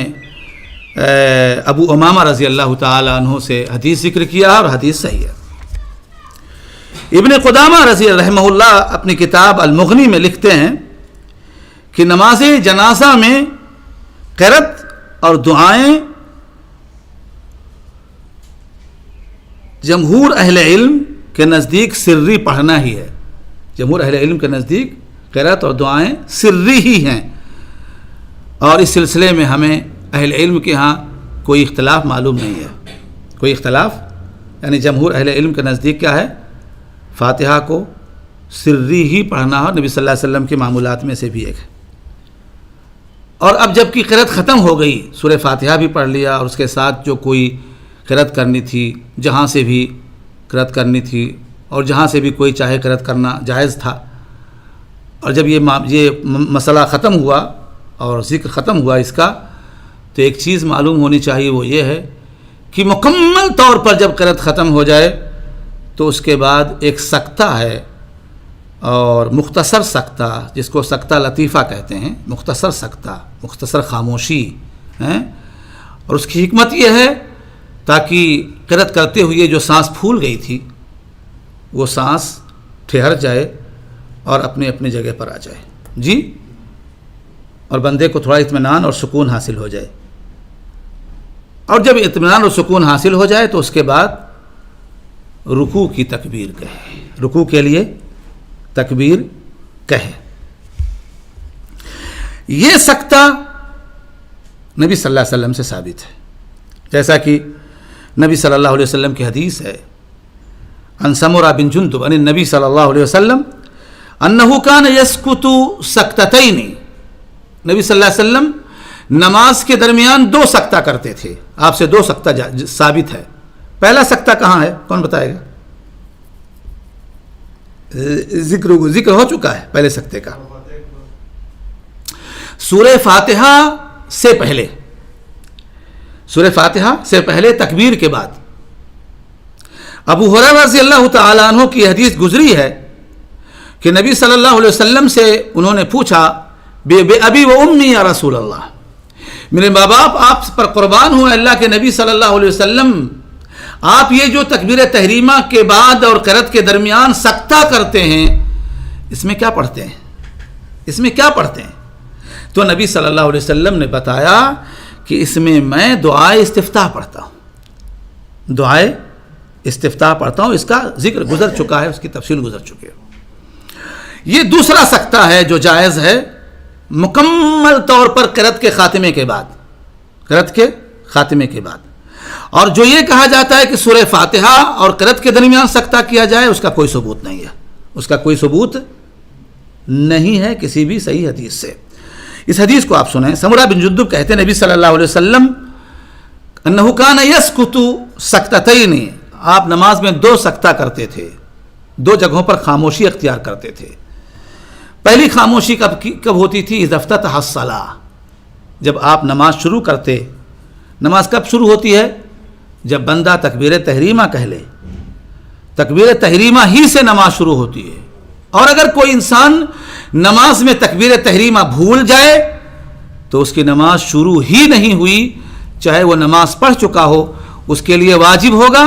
A: ابو امامہ رضی اللہ تعالی عنہ سے حدیث ذکر کیا اور حدیث صحیح ہے۔ ابن قدامہ رحمہ اللہ اپنی کتاب المغنی میں لکھتے ہیں کہ نماز جنازہ میں قرأت اور دعائیں جمہور اہل علم کے نزدیک سری پڑھنا ہی ہے، جمہور اہل علم کے نزدیک قرأت اور دعائیں سری ہی ہیں، اور اس سلسلے میں ہمیں اہل علم کے ہاں کوئی اختلاف معلوم نہیں ہے، کوئی اختلاف، یعنی جمہور اہل علم کے نزدیک کیا ہے، فاتحہ کو سری ہی پڑھنا ہے، نبی صلی اللہ علیہ وسلم کے معمولات میں سے بھی ایک ہے۔ اور اب جب کہ قرأت ختم ہو گئی، سورہ فاتحہ بھی پڑھ لیا اور اس کے ساتھ جو کوئی قرأت کرنی تھی، جہاں سے بھی قرأت کرنی تھی اور جہاں سے بھی کوئی چاہے قرأت کرنا جائز تھا، اور جب یہ مسئلہ ختم ہوا اور ذکر ختم ہوا اس کا، تو ایک چیز معلوم ہونی چاہیے، وہ یہ ہے کہ مکمل طور پر جب قرأت ختم ہو جائے تو اس کے بعد ایک سکتہ ہے، اور مختصر سکتہ، جس کو سکتہ لطیفہ کہتے ہیں، مختصر سکتہ، مختصر خاموشی ہے، اور اس کی حکمت یہ ہے تاکہ قرأت کرتے ہوئے جو سانس پھول گئی تھی وہ سانس ٹھہر جائے اور اپنے جگہ پر آ جائے، جی، اور بندے کو تھوڑا اطمینان اور سکون حاصل ہو جائے، اور جب اطمینان اور سکون حاصل ہو جائے تو اس کے بعد رکوع کی تکبیر کہے، رکوع کے لیے تکبیر کہے۔ یہ سکتہ نبی صلی اللہ علیہ وسلم سے ثابت ہے، جیسا کہ نبی صلی اللہ علیہ وسلم کی حدیث ہے، عن سمرہ بن جندب عن النبی صلی اللہ علیہ وسلم انہ کان یسکت سکتتین، نبی صلی اللہ علیہ وسلم نماز کے درمیان 2 سکتہ کرتے تھے، آپ سے 2 سکتہ ثابت ہے۔ پہلا سکتہ کہاں ہے، کون بتائے گا؟ ذکر ہو چکا ہے پہلے سکتے کا، سورہ فاتحہ سے پہلے، سورہ فاتحہ سے پہلے تکبیر کے بعد۔ ابو ہریرہ رضی اللہ تعالی عنہ کی حدیث گزری ہے کہ نبی صلی اللہ علیہ وسلم سے انہوں نے پوچھا بے ابی و امی یا رسول اللہ، میرے ماں باپ آپ پر قربان ہوں اللہ کے نبی صلی اللہ علیہ وسلم، آپ یہ جو تکبیر تحریمہ کے بعد اور قرأت کے درمیان سکتہ کرتے ہیں، اس میں کیا پڑھتے ہیں، اس میں کیا پڑھتے ہیں؟ تو نبی صلی اللہ علیہ وسلم نے بتایا کہ اس میں میں دعائے استفتاح پڑھتا ہوں، دعائے استفتاح پڑھتا ہوں، اس کا ذکر گزر چکا ہے، اس کی تفصیل گزر چکی ہے۔ یہ دوسرا سکتہ ہے جو جائز ہے مکمل طور پر قرأت کے خاتمے کے بعد، قرأت کے خاتمے کے بعد، اور جو یہ کہا جاتا ہے کہ سورہ فاتحہ اور قرأت کے درمیان سکتہ کیا جائے، اس کا کوئی ثبوت نہیں ہے، اس کا کوئی ثبوت نہیں ہے کسی بھی صحیح حدیث سے۔ اس حدیث کو آپ سنیں. سمرہ بن جندب کہتے ہیں نبی صلی اللہ علیہ وسلم انہ کان یسکت سکتتین، آپ نماز میں 2 سکتہ کرتے تھے، 2 جگہوں پر خاموشی اختیار کرتے تھے. پہلی خاموشی کب ہوتی تھی؟ اذا افتتح الصلاۃ، جب آپ نماز شروع کرتے. نماز کب شروع ہوتی ہے؟ جب بندہ تکبیر تحریمہ کہہ لے. تکبیر تحریمہ ہی سے نماز شروع ہوتی ہے. اور اگر کوئی انسان نماز میں تکبیر تحریمہ بھول جائے تو اس کی نماز شروع ہی نہیں ہوئی، چاہے وہ نماز پڑھ چکا ہو. اس کے لیے واجب ہوگا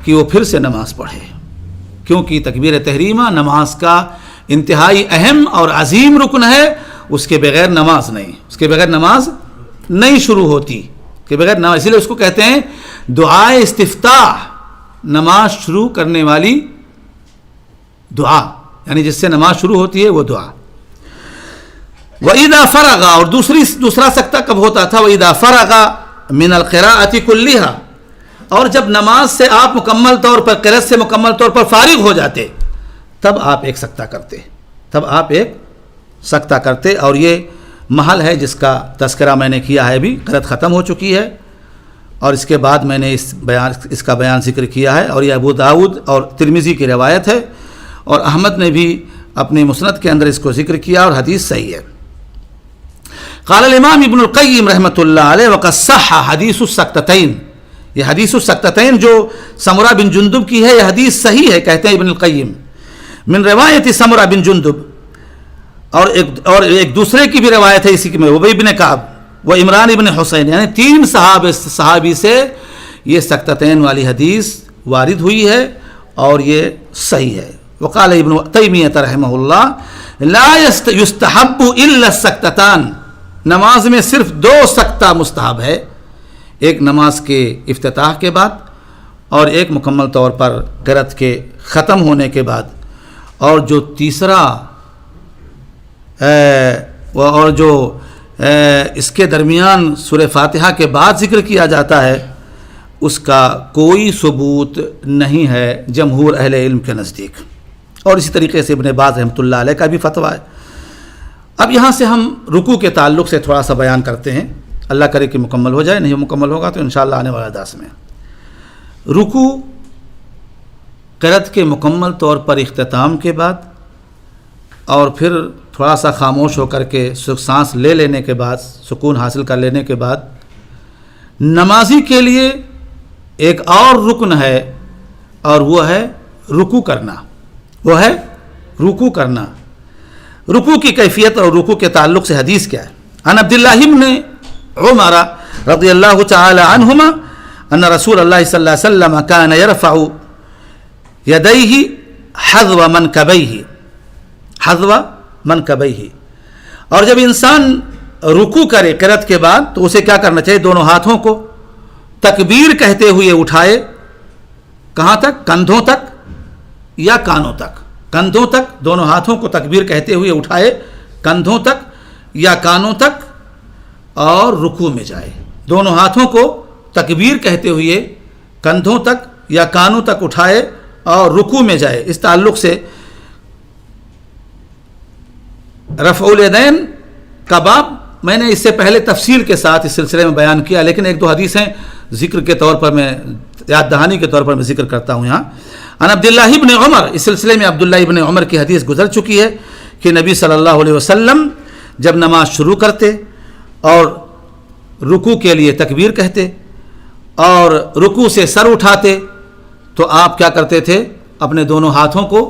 A: کہ وہ پھر سے نماز پڑھے، کیونکہ تکبیر تحریمہ نماز کا انتہائی اہم اور عظیم رکن ہے. اس کے بغیر نماز نہیں، اس کے بغیر نماز نہیں شروع ہوتی، کے بغیر نماز. اسی لیے اس کو کہتے ہیں دعائے استفتاح، نماز شروع کرنے والی دعا، یعنی جس سے نماز شروع ہوتی ہے وہ دعا. وَإِذَا فَرَغَ، اور دوسرا سکتہ کب ہوتا تھا؟ وَإِذَا فَرَغَ مِنَ الْقِرَاءَةِ كُلِّهَا، اور جب نماز سے آپ مکمل طور پر، قرأت سے مکمل طور پر فارغ ہو جاتے، تب آپ ایک سکتہ کرتے. اور یہ محل ہے جس کا تذکرہ میں نے کیا ہے. ابھی قرأت ختم ہو چکی ہے اور اس کے بعد میں نے اس کا بیان ذکر کیا ہے. اور یہ ابو داؤد اور ترمذی کی روایت ہے، اور احمد نے بھی اپنے مسند کے اندر اس کو ذکر کیا، اور حدیث صحیح ہے. قال الامام ابن القیم رحمۃ اللہ علیہ وقد صح حدیث السکتتین، یہ حدیث السکتتین جو سمرہ بن جندب کی ہے یہ حدیث صحیح ہے، کہتے ہیں ابن القیم. من روایت سمرہ بن جندب، اور ایک دوسرے کی بھی روایت ہے اسی میں، ابی بن کعب و عمران ابن حسین، یعنی 3 صحابی سے یہ سکتتین والی حدیث وارد ہوئی ہے اور یہ صحیح ہے. وقال ابن تیمیہ رحمہ اللہ لا یستحب الا السکتتان، نماز میں صرف 2 سکتہ مستحب ہے، ایک نماز کے افتتاح کے بعد اور ایک مکمل طور پر قرأت کے ختم ہونے کے بعد. اور جو تیسرا اور جو اس کے درمیان سورہ فاتحہ کے بعد ذکر کیا جاتا ہے اس کا کوئی ثبوت نہیں ہے جمہور اہل علم کے نزدیک. اور اسی طریقے سے ابن باز رحمۃ اللہ علیہ کا بھی فتویٰ ہے. اب یہاں سے ہم رکوع کے تعلق سے تھوڑا سا بیان کرتے ہیں، اللہ کرے کہ مکمل ہو جائے، نہیں مکمل ہوگا تو انشاءاللہ آنے والا درس میں. رکوع قرأت کے مکمل طور پر اختتام کے بعد اور پھر تھوڑا سا خاموش ہو کر کے سانس لے لینے کے بعد، سکون حاصل کر لینے کے بعد، نمازی کے لیے ایک اور رکن ہے اور وہ ہے رکوع کرنا. رکوع کی کیفیت اور رکوع کے تعلق سے حدیث کیا ہے؟ عن عبداللہ بن عمر رضی اللہ تعالی عنہما ان رسول اللہ صلی اللہ علیہ وسلم كان يرفع يديه حذو منکبیہ، اور جب انسان رکوع کرے قرأت کے بعد تو اسے کیا کرنا چاہیے؟ دونوں ہاتھوں کو تکبیر کہتے ہوئے اٹھائے. کہاں تک؟ کندھوں تک یا کانوں تک؟ کندھوں تک، دونوں ہاتھوں کو تکبیر کہتے ہوئے اٹھائے کندھوں تک یا کانوں تک، اور رکوع میں جائے. دونوں ہاتھوں کو تکبیر کہتے ہوئے کندھوں تک یا کانوں تک اٹھائے اور رکوع میں جائے. اس تعلق سے رفع الیدین کا باب میں نے اس سے پہلے تفصیل کے ساتھ اس سلسلے میں بیان کیا، لیکن 1-2 حدیثیں ذکر کے طور پر میں یاد دہانی کے طور پر میں ذکر کرتا ہوں یہاں. عن عبداللہ ابن عمر، اس سلسلے میں عبداللہ ابن عمر کی حدیث گزر چکی ہے کہ نبی صلی اللہ علیہ وسلم جب نماز شروع کرتے اور رکوع کے لیے تکبیر کہتے اور رکوع سے سر اٹھاتے تو آپ کیا کرتے تھے؟ اپنے دونوں ہاتھوں کو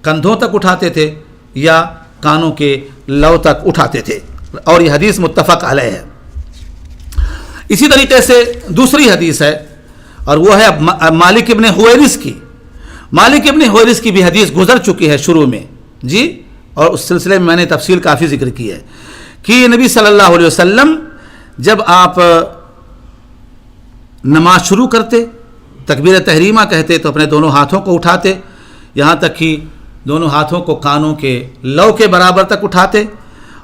A: کندھوں تک اٹھاتے تھے یا کانوں کے لو تک اٹھاتے تھے، اور یہ حدیث متفق علیہ ہے. اسی طریقے سے دوسری حدیث ہے اور وہ ہے مالک ابن حویرث کی. مالک ابن حویرث کی بھی حدیث گزر چکی ہے شروع میں جی، اور اس سلسلے میں نے تفصیل کافی ذکر کی ہے کہ نبی صلی اللہ علیہ وسلم جب آپ نماز شروع کرتے، تکبیر تحریمہ کہتے تو اپنے دونوں ہاتھوں کو اٹھاتے، یہاں تک کہ دونوں ہاتھوں کو کانوں کے لو کے برابر تک اٹھاتے،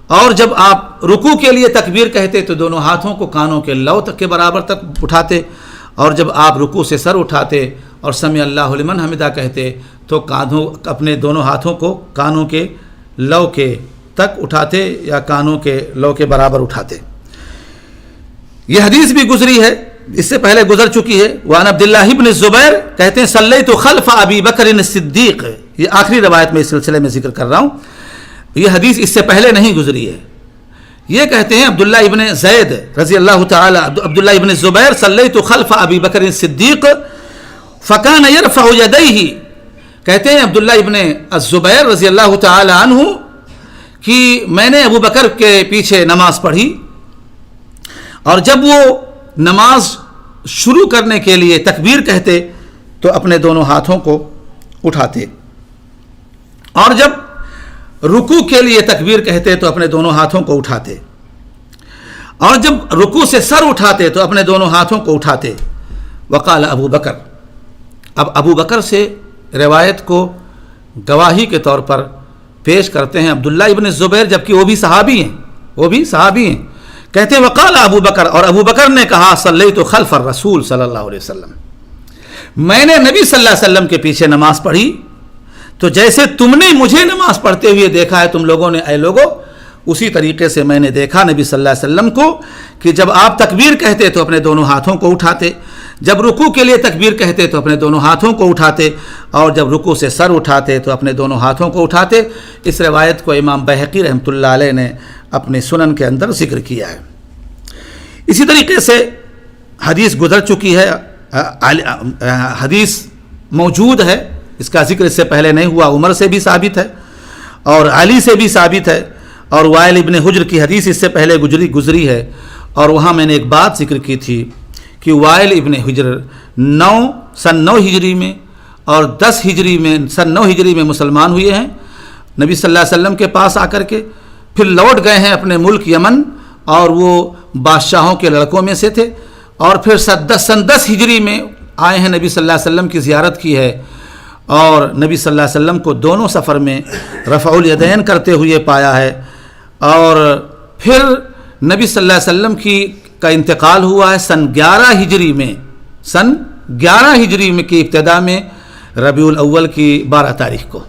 A: اور جب آپ رکوع کے لیے تکبیر کہتے تو دونوں ہاتھوں کو کانوں کے لو تک کے برابر تک اٹھاتے، اور جب آپ رکوع سے سر اٹھاتے اور سمع اللہ لمن حمدہ کہتے تو اپنے دونوں ہاتھوں کو کانوں کے لو کے تک اٹھاتے یا کانوں کے لو کے برابر اٹھاتے. یہ حدیث بھی گزری ہے, اس سے پہلے گزر چکی ہے. وعن عبداللہ ابن الزبیر کہتے ہیں صلیت خلف ابی بکر الصدیق, یہ آخری روایت میں اس سلسلے میں ذکر کر رہا ہوں, یہ حدیث اس سے پہلے نہیں گزری ہے. یہ کہتے ہیں عبداللہ ابن زید رضی اللہ تعالی, عبداللہ ابن الزبیر صلیت خلف ابی بکر الصدیق فکان یرفع یدیہ, کہتے ہیں عبداللہ ابن الزبیر رضی اللہ تعالی عنہ کہ میں نے ابو بکر کے پیچھے نماز پڑھی, اور جب وہ نماز شروع کرنے کے لیے تکبیر کہتے تو اپنے دونوں ہاتھوں کو اٹھاتے, اور جب رکوع کے لیے تکبیر کہتے تو اپنے دونوں ہاتھوں کو اٹھاتے, اور جب رکوع سے سر اٹھاتے تو اپنے دونوں ہاتھوں کو اٹھاتے. وقال ابو بکر, اب ابو بکر سے روایت کو گواہی کے طور پر پیش کرتے ہیں عبداللہ ابن الزبیر, جبکہ وہ بھی صحابی ہیں, کہتے ہیں وقال ابو بکر, اور ابو بکر نے کہا صلیت خلف الرسول صلی اللہ علیہ وسلم, میں نے نبی صلی اللہ علیہ وسلم کے پیچھے نماز پڑھی تو جیسے تم نے مجھے نماز پڑھتے ہوئے دیکھا ہے تم لوگوں نے, اے لوگوں, اسی طریقے سے میں نے دیکھا نبی صلی اللہ علیہ وسلم کو کہ جب آپ تکبیر کہتے تو اپنے دونوں ہاتھوں کو اٹھاتے, جب رکوع کے لیے تکبیر کہتے تو اپنے دونوں ہاتھوں کو اٹھاتے, اور جب رکوع سے سر اٹھاتے تو اپنے دونوں ہاتھوں کو اٹھاتے. اس روایت کو امام بہقی رحمۃ اللہ علیہ نے اپنے سنن کے اندر ذکر کیا ہے. اسی طریقے سے حدیث گزر چکی ہے, حدیث موجود ہے, اس کا ذکر اس سے پہلے نہیں ہوا, عمر سے بھی ثابت ہے اور علی سے بھی ثابت ہے, اور وائل ابن حجر کی حدیث اس سے پہلے گزری ہے. اور وہاں میں نے ایک بات ذکر کی تھی کہ وائل ابن حجر سن 9 ہجری میں اور 10 ہجری میں, سن 9 ہجری میں مسلمان ہوئے ہیں نبی صلی اللہ علیہ وسلم کے پاس آ کر کے, پھر لوٹ گئے ہیں اپنے ملک یمن, اور وہ بادشاہوں کے لڑکوں میں سے تھے, اور پھر سن 10 ہجری میں آئے ہیں, نبی صلی اللہ علیہ وسلم کی زیارت کی ہے, اور نبی صلی اللہ علیہ وسلم کو دونوں سفر میں رفع الیدین کرتے ہوئے پایا ہے. اور پھر نبی صلی اللہ علیہ وسلم کا انتقال ہوا ہے سن 11 ہجری میں, سن 11 ہجری میں کی ابتدا میں ربیع الاول کی 12 تاریخ کو,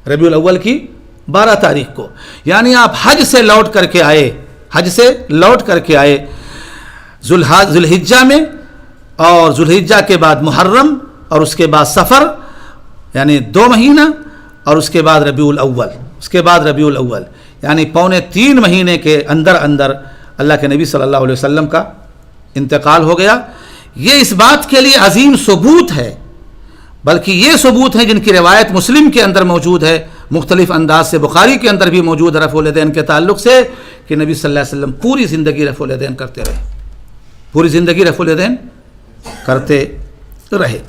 A: ربیع الاول کی 12 تاریخ کو, یعنی آپ حج سے لوٹ کر کے آئے ذوالحجہ میں, اور ذوالحجہ کے بعد محرم, اور اس کے بعد سفر, یعنی 2 مہینہ, اور اس کے بعد ربیع الاول, یعنی 3 مہینے کے اندر اللہ کے نبی صلی اللہ علیہ وسلم کا انتقال ہو گیا. یہ اس بات کے لیے عظیم ثبوت ہے, بلکہ یہ ثبوت ہیں جن کی روایت مسلم کے اندر موجود ہے, مختلف انداز سے بخاری کے اندر بھی موجود ہے رفع الیدین کے تعلق سے, کہ نبی صلی اللہ علیہ وسلم پوری زندگی رفع الیدین کرتے رہے, پوری زندگی رفع الیدین کرتے رہے.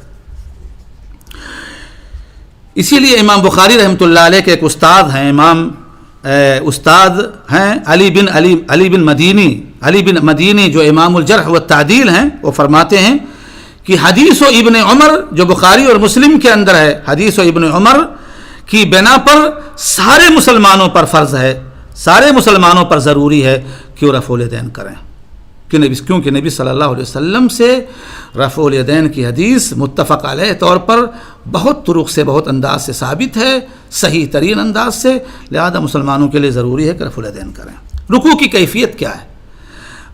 A: اسی لیے امام بخاری رحمۃ اللہ علیہ کے ایک استاد ہیں علی بن مدینی جو امام الجرح والتعدیل ہیں, وہ فرماتے ہیں کہ حدیث و ابن عمر جو بخاری اور مسلم کے اندر ہے, حدیث و ابن عمر کی بنا پر سارے مسلمانوں پر فرض ہے, سارے مسلمانوں پر ضروری ہے کہ وہ رفع الیدین کریں, کیونکہ نبی صلی اللہ علیہ وسلم سے رفع الیدین کی حدیث متفق علیہ طور پر بہت طرق سے, بہت انداز سے ثابت ہے, صحیح ترین انداز سے, لہذا مسلمانوں کے لیے ضروری ہے کہ رفع الیدین کریں. رکوع کی کیفیت کیا ہے؟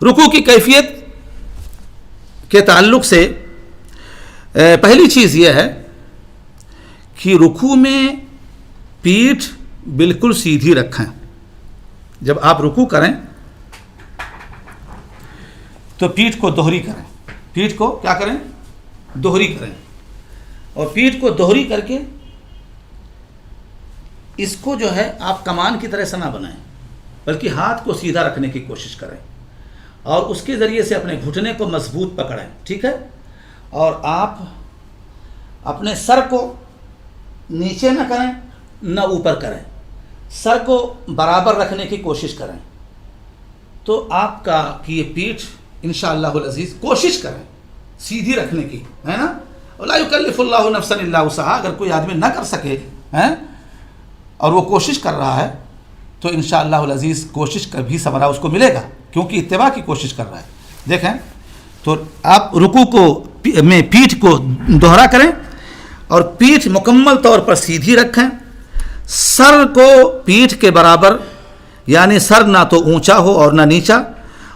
A: رکوع کی کیفیت کے تعلق سے پہلی چیز یہ ہے کہ رکوع میں پیٹھ بالکل سیدھی رکھیں. جب آپ رکوع کریں تو پیٹھ کو دوہری کریں, پیٹھ کو کیا کریں؟ دوہری کریں, اور پیٹھ کو دوہری کر کے اس کو جو ہے آپ کمان کی طرح سے نہ بنائیں, بلکہ ہاتھ کو سیدھا رکھنے کی کوشش کریں, اور اس کے ذریعے سے اپنے گھٹنے کو مضبوط پکڑیں, ٹھیک ہے, اور آپ اپنے سر کو نیچے نہ کریں نہ اوپر کریں, سر کو برابر رکھنے کی کوشش کریں, تو آپ کا کہ یہ پیٹھ انشاءاللہ العزیز کوشش کریں سیدھی رکھنے کی, ہے نا. لا یکلف اللہ نفسا الا وسعہا, اگر کوئی آدمی نہ کر سکے اور وہ کوشش کر رہا ہے تو انشاءاللہ العزیز کوشش کا بھی ثمرہ اس کو ملے گا, کیونکہ اتباع کی کوشش کر رہا ہے. دیکھیں تو آپ رکوع کو میں پیٹھ کو دوہرا کریں اور پیٹھ مکمل طور پر سیدھی رکھیں, سر کو پیٹھ کے برابر یعنی سر نہ تو اونچا ہو اور نہ نیچا،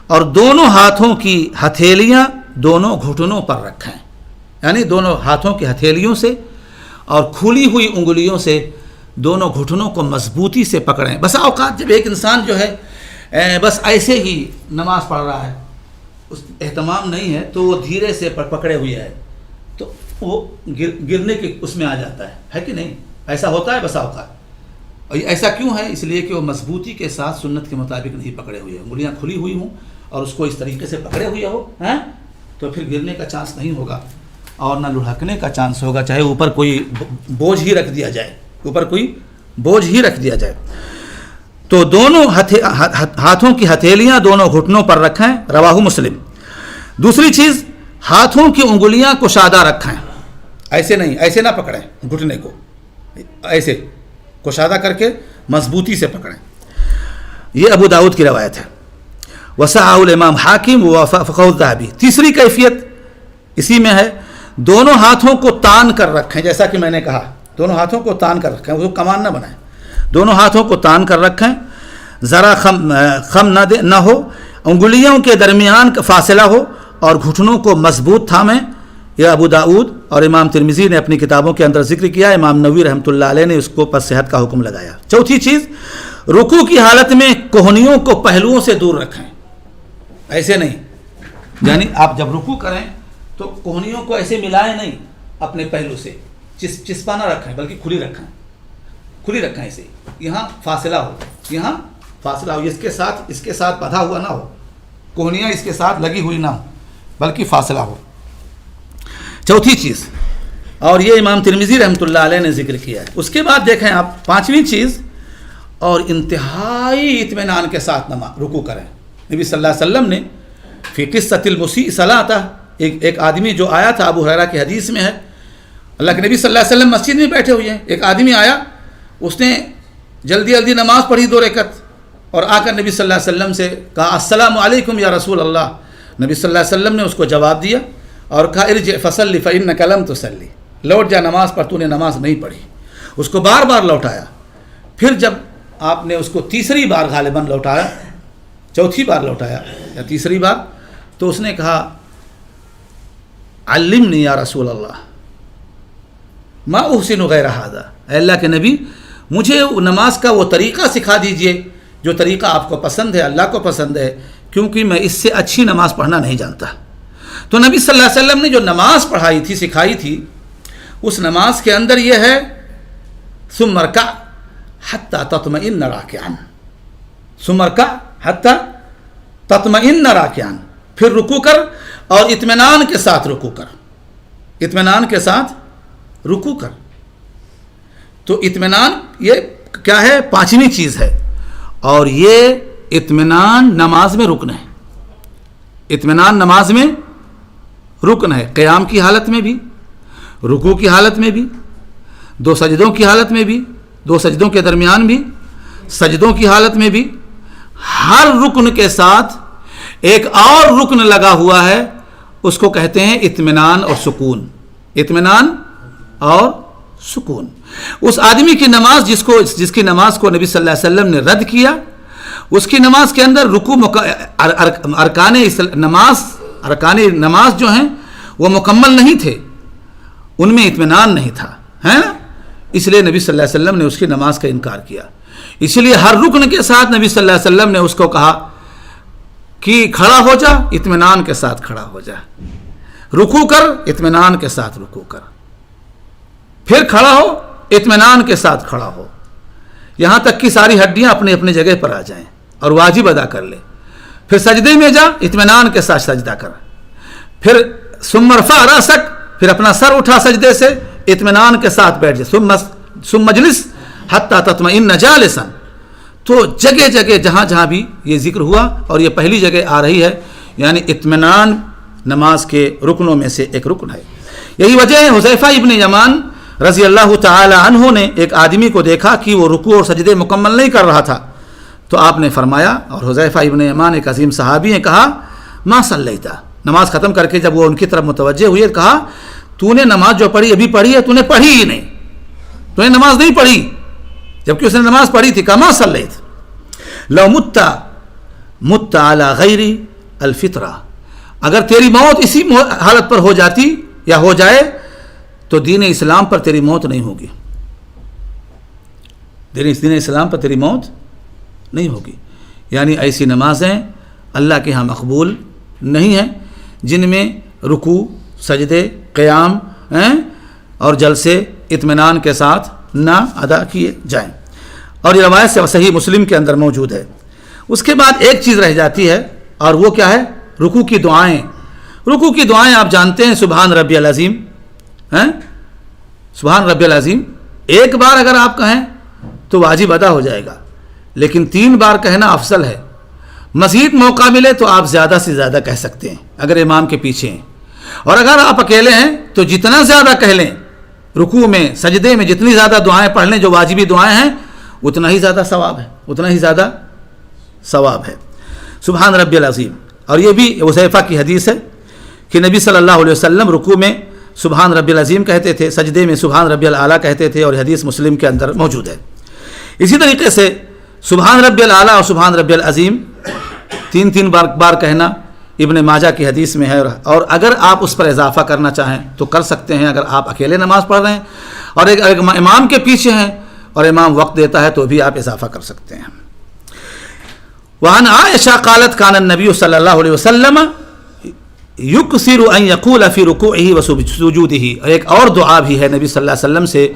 A: اور دونوں ہاتھوں کی ہتھیلیاں دونوں گھٹنوں پر رکھیں، یعنی دونوں ہاتھوں کی ہتھیلیوں سے اور کھلی ہوئی انگلیوں سے دونوں گھٹنوں کو مضبوطی سے پکڑیں۔ بس اوقات جب ایک انسان جو ہے بس ایسے ہی نماز پڑھ رہا ہے، اس اہتمام نہیں ہے، تو وہ دھیرے سے پکڑے ہوئے ہے تو وہ گرنے کے اس میں آ جاتا ہے کہ نہیں؟ ایسا ہوتا ہے بس اوقات۔ اور ایسا کیوں ہے؟ اس لیے کہ وہ مضبوطی کے ساتھ سنت کے مطابق نہیں پکڑے ہوئے، انگلیاں کھلی ہوئی ہوں اور اس کو اس طریقے سے پکڑے ہوئے ہو تو پھر گرنے کا چانس نہیں ہوگا اور نہ لڑھکنے کا چانس ہوگا، چاہے اوپر کوئی بوجھ ہی رکھ دیا جائے، اوپر کوئی بوجھ ہی رکھ دیا جائے۔ تو دونوں ہاتھوں کی ہتھیلیاں دونوں گھٹنوں پر رکھیں، رواہ مسلم۔ دوسری چیز، ہاتھوں کی انگلیاں کشادہ رکھیں، ایسے نہیں، ایسے نہ پکڑیں گھٹنے کو، ایسے کشادہ کر کے مضبوطی سے پکڑیں۔ یہ ابو داؤد کی روایت ہے، وصححہ الامام حاکم ووافقہ الذہبی۔ تیسری کیفیت اسی میں ہے، دونوں ہاتھوں کو تان کر رکھیں، جیسا کہ میں نے کہا دونوں ہاتھوں کو تان کر رکھیں، وہ کمان نہ بنائیں، دونوں ہاتھوں کو تان کر رکھیں، ذرا خم نہ ہو، انگلیوں کے درمیان کا فاصلہ ہو اور گھٹنوں کو مضبوط تھامیں۔ یہ ابو داؤد اور امام ترمذی نے اپنی کتابوں کے اندر ذکر کیا، امام نووی رحمۃ اللہ علیہ نے اس کو پر صحت کا حکم لگایا۔ چوتھی چیز، رکوع کی حالت میں کوہنیوں کو پہلوؤں سے دور رکھیں، ایسے نہیں، یعنی آپ جب رکوع کریں تو کوہنیوں کو ایسے ملائیں نہیں اپنے پہلو سے، چسپا نہ رکھیں بلکہ کھلی رکھیں ایسے، یہاں فاصلہ ہو، یہاں فاصلہ ہو، اس کے ساتھ بندھا ہوا نہ ہو، کوہنیاں اس کے ساتھ لگی ہوئی نہ ہو بلکہ فاصلہ ہو۔ چوتھی چیز، اور یہ امام ترمذی رحمۃ اللہ علیہ نے ذکر کیا ہے۔ اس کے بعد دیکھیں آپ پانچویں چیز، اور انتہائی اطمینان کے ساتھ رکوع کریں۔ نبی صلی اللہ علیہ وسلم نے فی قصۃ المسیء صلاۃہ، ایک آدمی جو آیا تھا، ابو ہریرہ کی حدیث میں ہے، اللہ کے نبی صلی اللہ علیہ وسلم مسجد میں بیٹھے ہوئے ہیں، ایک آدمی آیا، اس نے جلدی نماز پڑھی 2 رکعت اور آ کر نبی صلی اللہ علیہ وسلم سے کہا السلام علیکم یا رسول اللہ۔ نبی صلی اللہ علیہ وسلم نے اس کو جواب دیا اور کہا ارجع فصلی فإنک لم تصلی، لوٹ جا نماز پر، تو نے نماز نہیں پڑھی۔ اس کو بار بار لوٹایا، پھر جب آپ نے اس کو تیسری بار غالباً لوٹایا، چوتھی بار لوٹایا یا تیسری بار، تو اس نے کہا علمنی یا رسول اللہ ما احسن غیر ھذا، اے اللہ کے نبی مجھے نماز کا وہ طریقہ سکھا دیجئے جو طریقہ آپ کو پسند ہے، اللہ کو پسند ہے، کیونکہ میں اس سے اچھی نماز پڑھنا نہیں جانتا۔ تو نبی صلی اللہ علیہ وسلم نے جو نماز پڑھائی تھی، سکھائی تھی، اس نماز کے اندر یہ ہے ثم ارکع حتی تطمئن راکعا، ثم ارکع حتی تطمئن راکعا، پھر رکوع کر اور اطمینان کے ساتھ رکوع کر، اطمینان کے ساتھ رکوع کر۔ تو اطمینان یہ کیا ہے؟ پانچویں چیز ہے، اور یہ اطمینان نماز میں رکن ہے، اطمینان نماز میں رکن ہے، قیام کی حالت میں بھی، رکوع کی حالت میں بھی، 2 سجدوں کی حالت میں بھی، 2 سجدوں کے درمیان بھی، سجدوں کی حالت میں بھی، ہر رکن کے ساتھ ایک اور رکن لگا ہوا ہے، اس کو کہتے ہیں اطمینان اور سکون، اطمینان اور سکون۔ اس آدمی کی نماز جس کی نماز کو نبی صلی اللہ علیہ وسلم نے رد کیا، اس کی نماز کے اندر رکوع ارکان نماز جو ہیں وہ مکمل نہیں تھے، ان میں اطمینان نہیں تھا، ہے نا؟ اس لیے نبی صلی اللہ علیہ وسلم نے اس کی نماز کا انکار کیا۔ اس لیے ہر رکن کے ساتھ نبی صلی اللہ علیہ وسلم نے اس کو کہا کہ کھڑا ہو جا، اطمینان کے ساتھ کھڑا ہو جا، رکوع کر، اطمینان کے ساتھ رکوع کر، پھر کھڑا ہو، اطمینان کے ساتھ کھڑا ہو، یہاں تک کہ ساری ہڈیاں اپنے اپنے جگہ پر آ جائیں اور واجب ادا کر لے۔ پھر سجدے میں جا، اطمینان کے ساتھ سجدہ کر، پھر ثم ارفع راسک، پھر اپنا سر اٹھا سجدے سے، اطمینان کے ساتھ بیٹھ جا، ثم اجلس حتی تطمئن جالسا۔ تو جگہ جگہ جہاں جہاں بھی یہ ذکر ہوا، اور یہ پہلی جگہ آ رہی ہے، یعنی اطمینان نماز کے رکنوں میں سے ایک رکن ہے۔ یہی وجہ ہے حذیفہ ابن یمان رضی اللہ تعالی عنہ نے ایک آدمی کو دیکھا کہ وہ رکوع اور سجدے مکمل نہیں کر رہا تھا، تو آپ نے فرمایا، اور حذیفہ ابن یمان ایک عظیم صحابی نے کہا ما صلیتا، نماز ختم کر کے جب وہ ان کی طرف متوجہ ہوئے، کہا تو نے نماز جو پڑھی ابھی پڑھی ہے، تو نے پڑھی ہی نہیں، تو نے نماز نہیں پڑھی، جبکہ اس نے نماز پڑھی تھی، کہا ما صلیت۔ لو مت علی غیر الفطرہ، اگر تیری موت اسی حالت پر ہو جاتی یا ہو جائے تو دین اسلام پر تیری موت نہیں ہوگی، دین اسلام پر تیری موت نہیں ہوگی. یعنی ایسی نمازیں اللہ کے ہاں مقبول نہیں ہیں جن میں رکوع، سجدے، قیام اور جلسے اطمینان کے ساتھ نہ ادا کیے جائیں. اور یہ روایت سے صحیح مسلم کے اندر موجود ہے. اس کے بعد ایک چیز رہ جاتی ہے اور وہ کیا ہے؟ رکوع کی دعائیں. رکوع کی دعائیں آپ جانتے ہیں، سبحان ربی العظیم، سبحان ربی العظیم ایک بار اگر آپ کہیں تو واجب ادا ہو جائے گا، لیکن 3 بار کہنا افضل ہے. مزید موقع ملے تو آپ زیادہ سے زیادہ کہہ سکتے ہیں اگر امام کے پیچھے ہیں، اور اگر آپ اکیلے ہیں تو جتنا زیادہ کہہ لیں، رکوع میں سجدے میں جتنی زیادہ دعائیں پڑھ لیں جو واجبی دعائیں ہیں اتنا ہی زیادہ ثواب ہے، اتنا ہی زیادہ ثواب ہے. سبحان ربی العظیم. اور یہ بھی حذیفہ کی حدیث ہے کہ نبی صلی اللہ علیہ وسلم رکوع میں سبحان ربی العظیم کہتے تھے، سجدے میں سبحان ربی الاعلیٰ کہتے تھے، اور حدیث مسلم کے اندر موجود ہے. اسی طریقے سے سبحان ربی الاعلیٰ اور سبحان ربی العظیم 3 بار کہنا ابن ماجہ کی حدیث میں ہے، اور اگر آپ اس پر اضافہ کرنا چاہیں تو کر سکتے ہیں. اگر آپ اکیلے نماز پڑھ رہے ہیں اور ایک امام کے پیچھے ہیں اور امام وقت دیتا ہے تو بھی آپ اضافہ کر سکتے ہیں. وعن عائشہ قالت کان النبی صلی اللہ علیہ وسلم یکثر ان یقول فی رکوعہ وسجودہ. ایک اور دعا بھی ہے نبی صلی اللہ علیہ وسلم سے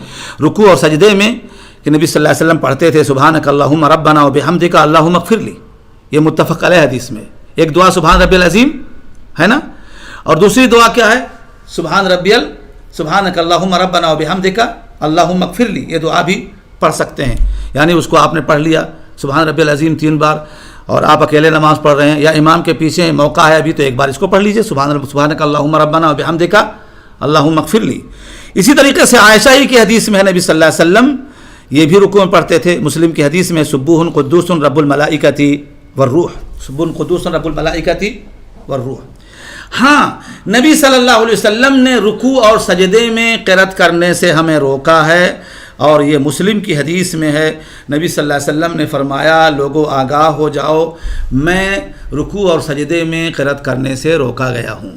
A: رکوع اور سجدے میں کہ نبی صلی اللہ علیہ وسلم پڑھتے تھے سبحانک اللہم ربنا وبحمدک اللہم اغفر لی. یہ متفق علیہ حدیث میں ایک دعا سبحان ربی العظیم ہے نا، اور دوسری دعا کیا ہے؟ سبحانک اللہم ربنا وبحمدک اللہم اغفر لی. یہ دعا بھی پڑھ سکتے ہیں. یعنی اس کو آپ نے پڑھ لیا سبحان ربی العظیم 3 بار، اور آپ اکیلے نماز پڑھ رہے ہیں یا امام کے پیچھے ہیں، موقع ہے ابھی تو ایک بار اس کو پڑھ لیجئے سبحانک اللہم ربنا وبحمدک اللہم اغفر لی. اسی طریقے سے عائشہ ہی کی حدیث میں ہے نبی صلی اللہ علیہ وسلم یہ بھی رکوع میں پڑھتے تھے. مسلم کی حدیث میں سبوح قدوس رب الملائکۃ والروح، سبوح قدوس رب الملائکۃ والروح. ہاں، نبی صلی اللہ علیہ وسلم نے رکوع اور سجدے میں قرأت کرنے سے ہمیں روکا ہے، اور یہ مسلم کی حدیث میں ہے. نبی صلی اللہ علیہ وسلم نے فرمایا لوگوں آگاہ ہو جاؤ، میں رکوع اور سجدے میں قرأت کرنے سے روکا گیا ہوں.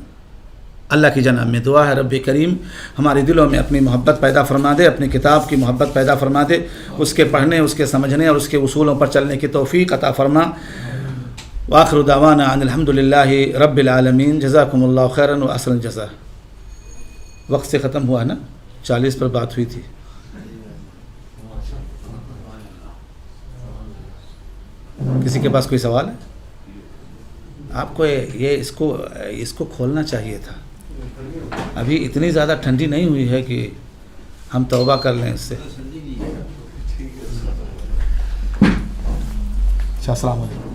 A: اللہ کی جناب میں دعا ہے رب کریم ہمارے دلوں میں اپنی محبت پیدا فرما دے، اپنی کتاب کی محبت پیدا فرما دے، اس کے پڑھنے، اس کے سمجھنے اور اس کے اصولوں پر چلنے کی توفیق عطا فرما. وآخر دعوانا ان الحمد للہ رب العالمین. جزاکم اللہ خیرا و احسن الجزاء. وقت سے ختم ہوا ہے نا، 40 پر بات ہوئی تھی. کسی کے پاس کوئی سوال ہے؟ آپ کو یہ اس کو کھولنا چاہیے تھا. ابھی اتنی زیادہ ٹھنڈی نہیں ہوئی ہے کہ ہم توبہ کر لیں اس سے. السلام علیکم.